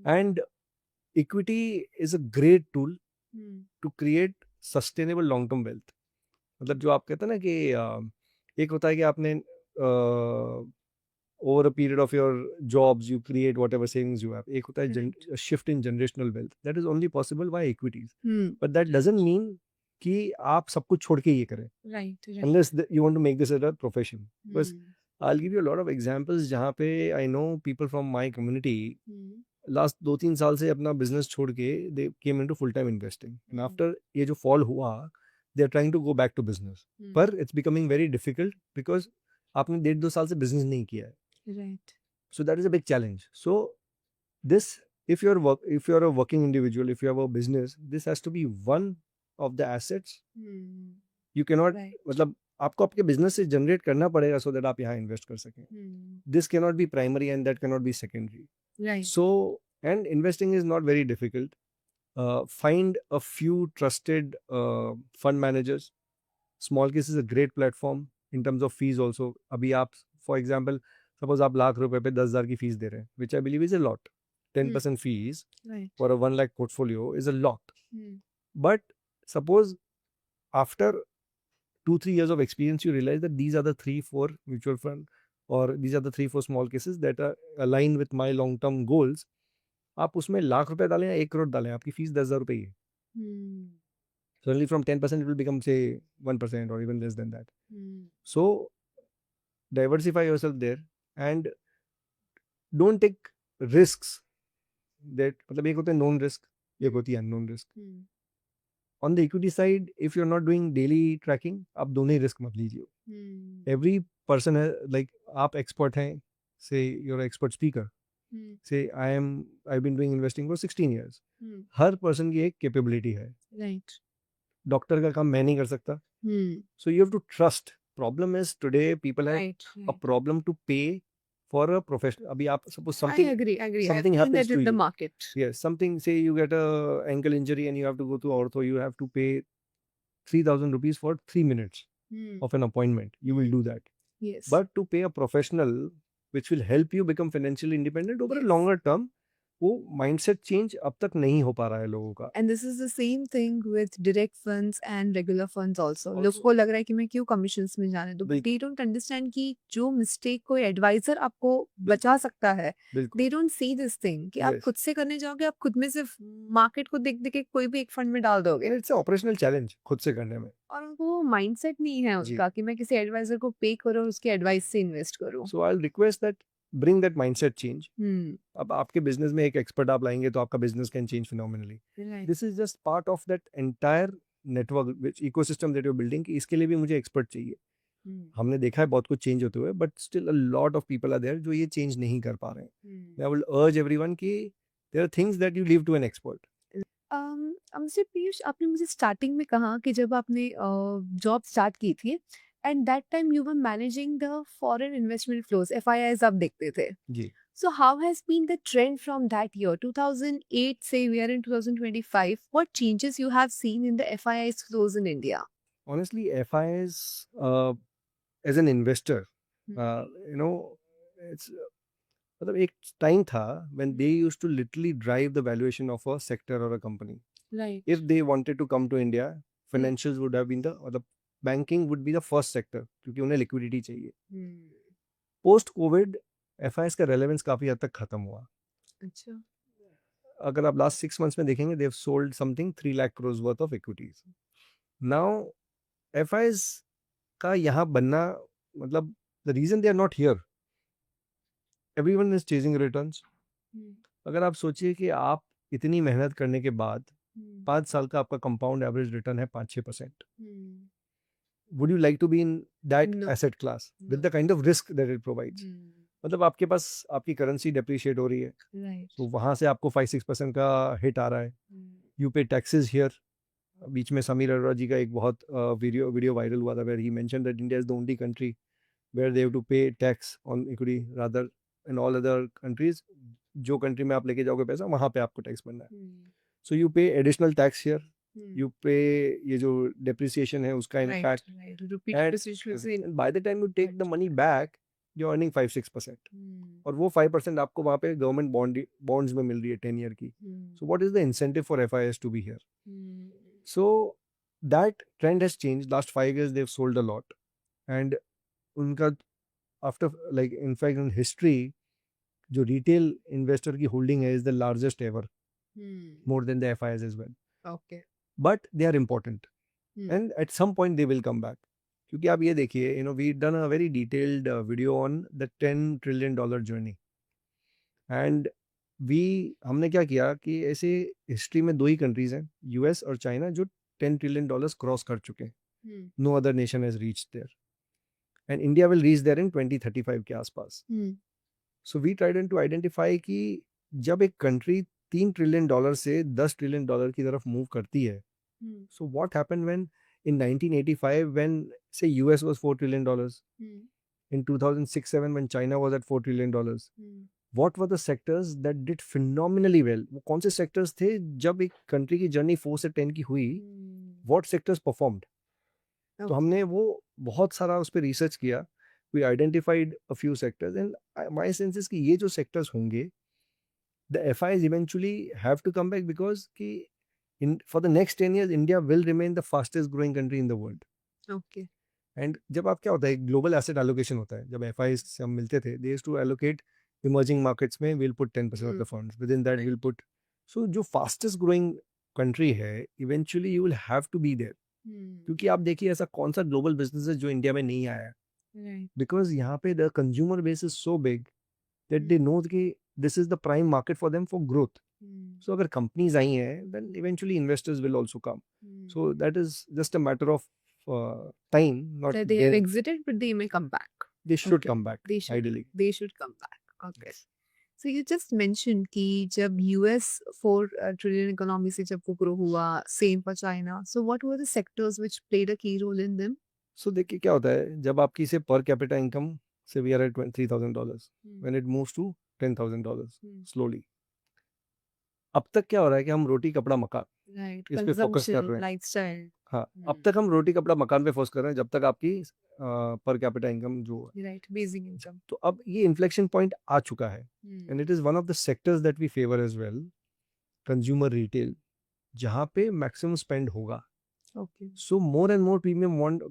And equity is a great tool to create sustainable long term wealth. मतलब जो आप कहते हैं ना कि एक होता है कि आपने over a period of your jobs you create whatever savings you have. एक होता है a shift in generational wealth that is only possible by equities. But that doesn't mean कि आप सब कुछ छोड़ के ये करें. Right. Unless you want to make this as a profession. Because I'll give you a lot of examples जहाँ पे I know people from my community last 2-3 साल से अपना business छोड़ के they came into full time investing. And after ये जो fall हुआ, they are trying to go back to business. पर it's becoming very difficult because आपने 1.5-2 साल से business नहीं किया है. Right. So that is a big challenge. So this, if you're a working individual, if you have a business, this has to be one of the assets. You cannot मतलब आपको आपके business से generate करना पड़ेगा so that आप यहाँ invest कर सकें. This cannot be primary and that cannot be secondary. Right. So and investing is not very difficult. Find a few trusted fund managers. Small Case is a great platform in terms of fees also. अभी आप for example सपोज आप लाख रुपए पे 10,000 की फीस दे रहे हैं, which I believe is a lot. 10% fees for a 1 lakh portfolio is a lot. But suppose after 2-3 years of experience you realize that these are the 3-4 mutual fund or these are the 3-4 small cases that are aligned with my long term goals. आप उसमें लाख रुपए डालें या 1 करोड़ डालें, आपकी फीस 10,000 रुपए ही है. Suddenly from 10% it will become say 1% or even less than that. So diversify yourself there and don't take risks that मतलब एक होता है known risk, एक होती है unknown risk. On the equity side, if you're not doing daily tracking, आप दोनों ही risk मत लीजिए. Every person है, like आप expert हैं, say you're an expert speaker, say I've been doing investing for 16 years. Her person की एक capability है. Right. डॉक्टर का काम मैं नहीं कर सकता. So you have to trust. Problem is today people have a problem to pay for a professional. अभी आप suppose something I agree. something happens to in the you. market. Yes, something, say you get a ankle injury and you have to go to ortho, you have to pay 3,000 rupees for 3 minutes of an appointment. You will do that. Yes. But to pay a professional which will help you become financially independent over a longer term, वो mindset change अब तक नहीं हो पा रहा है लोगों का. And this is the same thing with direct funds and regular funds also. लोगों को लग रहा है कि मैं क्यों commissions में जाने दूं. They don't understand कि जो mistake कोई advisor आपको बचा सकता है. They don't see this thing कि आप खुद से करने जाओगे, आप खुद में सिर्फ market को देख देख के कोई भी एक fund में डाल दोगे. It's an operational challenge खुद से करने में. और उनको mindset नहीं है उसका कि मैं किसी advisor को pay करूँ और उसके advice से invest करूँ. So I'll request that bring that mindset change. अब आपके business में एक expert आप लाएंगे तो आपका business can change phenomenally. Right. This is just part of that entire network which ecosystem that you're building कि इसके लिए भी मुझे expert चाहिए. हमने देखा है बहुत कुछ change होते हुए, but still a lot of people are there जो ये change नहीं कर पा रहे हैं. I will urge everyone कि there are things that you leave to an expert. मुझे पीयूष, आपने मुझे स्टार्टिंग में कहा कि जब आपने जॉब स्टार्ट की थी and that time you were managing the foreign investment flows, FIIs आप देखते थे. जी. So how has been the trend from that year, 2008, say we are in 2025, what changes you have seen in the FIIs flows in India? Honestly, FIIs as an investor, it's मतलब एक टाइम था when they used to literally drive the valuation of a sector or a company. Right. If they wanted to come to India, financials would have been the banking would be the first sector क्योंकि उन्हें liquidity चाहिए. पोस्ट कोविड एफआईएस का रेलेवेंस काफी हद तक खत्म हुआ. अच्छा. अगर आप लास्ट 6 months में देखेंगे, they sold something 3 lakh crore worth of equities. Now FIIs का यहाँ बनना, मतलब the reason they are not here, everyone is chasing returns. अगर आप सोचिए कि आप इतनी मेहनत करने के बाद 5 साल का आपका कंपाउंड एवरेज रिटर्न है 5-6%. Would you like to be in that No. Asset class with the No. Kind of risk that it provides? मतलब आपके पास आपकी करेंसी डेप्रिशिएट हो रही है, Right. तो वहां से आपको 5-6% का हिट आ रहा है. यू पे टैक्सेस हियर. बीच में समीर अरोड़ा जी का एक बहुत वीडियो वायरल हुआ था where he mention that India is the only country where they have to pay tax on equity rather in all other countries. जो कंट्री में आप लेके जाओगे पैसा, वहां पे आपको टैक्स भरना है. सो यू पे एडिशनल टैक्स हियर. यू पे ये जो डेप्रिसिएशन है उसका Right. Impact. Right. Rupee And depreciation is in. by the time you take the money back, you're earning 5-6%. और वो 5% आपको वहाँ पे गवर्नमेंट बॉन्ड्स में मिल रही है 10 year की. So what is the incentive for FIS to be here? So that trend has changed. Last 5 years they've sold a lot, and उनका after, like, in fact in history जो retail investor की holding है is the largest ever, more than the FIS as well. Okay. But they are important, and at some point they will come back. क्योंकि आप ये देखिए, we done a very detailed video on the $10 trillion journey, and हमने क्या किया कि ऐसे हिस्ट्री में 2 ही कंट्रीज हैं, यूएस और चाइना, जो $10 trillion क्रॉस कर चुके हैं. No other nation has reached there, and India will reach there in 2035 के आसपास. So we tried to identify कि जब एक कंट्री $3 trillion से $10 trillion की तरफ मूव करती है, so what happened when in 1985 when say US was $4 trillion, in 2006-7 when China was at $4 trillion, what were the sectors that did phenomenally well? वो कौन से sectors थे जब एक country की journey 4 से 10 की हुई, what sectors performed? तो हमने वो बहुत सारा उस पर research किया. We identified a few sectors, and my sense is कि ये जो sectors होंगे, the FIs eventually have to come back because कि for the next 10 years India will remain the fastest growing country in the world. Okay. And जब आप क्या होता है, ग्लोबल एसेट एलोकेशन होता है. जब एफआई से हम मिलते थे, they used to allocate emerging markets में will put 10% of the funds, within that will put. So जो फास्टेस्ट ग्रोइंग कंट्री है, eventually you will have to be there. क्योंकि आप देखिए ऐसा कौन सा ग्लोबल बिजनेस है जो इंडिया में नहीं आया है, बिकॉज यहाँ पे the consumer base is so big that they know कि this is the prime market for them for growth. So अगर कंपनीज आई हैं, then eventually investors will also come. So that is just a matter of time, not That they have exited, but they may come back. they should Okay. come back. They should. Ideally. They should come back. Okay. So you just mentioned कि जब US 4 trillion economy से जब वो grow हुआ, same for China. So what were the sectors which played a key role in them? So देखिए क्या होता है, जब आपकी से per capita income से we are at $3,000, when it moves to $10,000 slowly. अब तक क्या हो रहा है कि हम रोटी कपड़ा मकान Right. इस पे फोकस कर Consumption, रहे हैं. lifestyle. हाँ, अब तक हम रोटी कपड़ा मकान पे फोकस कर रहे हैं जब तक आपकी पर कैपिटा इनकम जो है. Right. Basic income. तो अब ये इन्फ्लेक्शन पॉइंट आ चुका है, and it is one of the sectors that we favour as well, consumer retail, जहाँ पे मैक्सिमम स्पेंड होगा. Okay. So more and more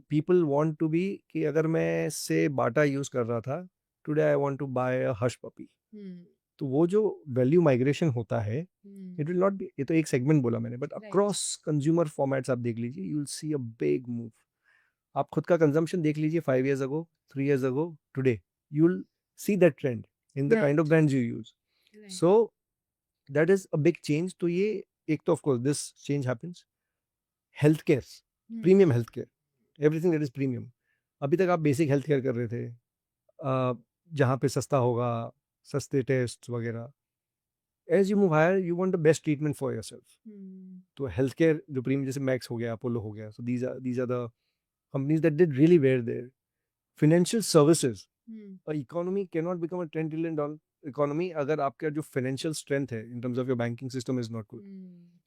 people want to be कि अगर मैं से बाटा यूज कर रहा था, today I want to buy a Hush Puppy. तो वो जो वैल्यू माइग्रेशन होता है, इट विल नॉट बी, ये तो एक सेगमेंट बोला मैंने, but Right. Across consumer formats आप देख लीजिए, you will see a big move. आप खुद का कंजम्पशन देख लीजिए 5 years ago, 3 years ago, today you will see that trend in the kind of brands you use. Right. So that is a big change. तो ये एक तो of course this change happens. Health care, premium health care, everything that is premium. अभी तक आप बेसिक हेल्थ केयर कर रहे थे, जहाँ पे सस्ता होगा, सस्ते टेस्ट वगैरह. As you move higher, you want the best treatment for yourself. तो हेल्थ केयर जो प्रीमियम, जैसे मैक्स हो गया, अपोलो हो गया, so these are the companies that did really where there. Financial services, economy can not become a $10 trillion economy अगर आपका जो फाइनेंशियल स्ट्रेंथ है in terms of your banking system is not good.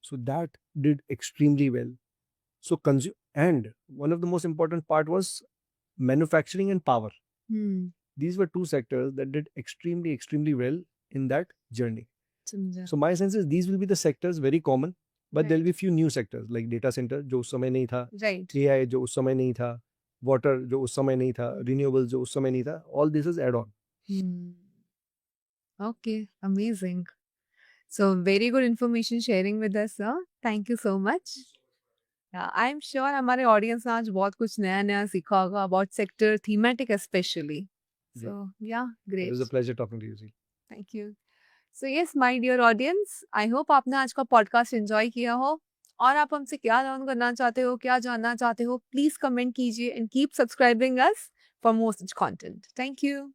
So that did extremely well. So and one of the most important part was manufacturing and power. these were two sectors that did extremely well in that journey. समझा So my sense is these will be the sectors very common, but Right. there'll be few new sectors like data center जो उस समय नहीं था, राइट AI जो उस समय नहीं था, water जो उस समय नहीं था, renewables जो उस समय नहीं था. All this is add on. Okay amazing so very good information sharing with us sir thank you so much I am sure हमारे ऑडियंस ने आज बहुत कुछ नया नया सीखा होगा about sector thematic specially so yeah It great was a pleasure talking to you. Zee. Thank you so yes my dear audience I hope आपने आज का पॉडकास्ट एंजॉय किया हो और आप हमसे क्या लर्न करना चाहते हो क्या जानना चाहते हो प्लीज कमेंट कीजिए and keep subscribing us for more such content thank you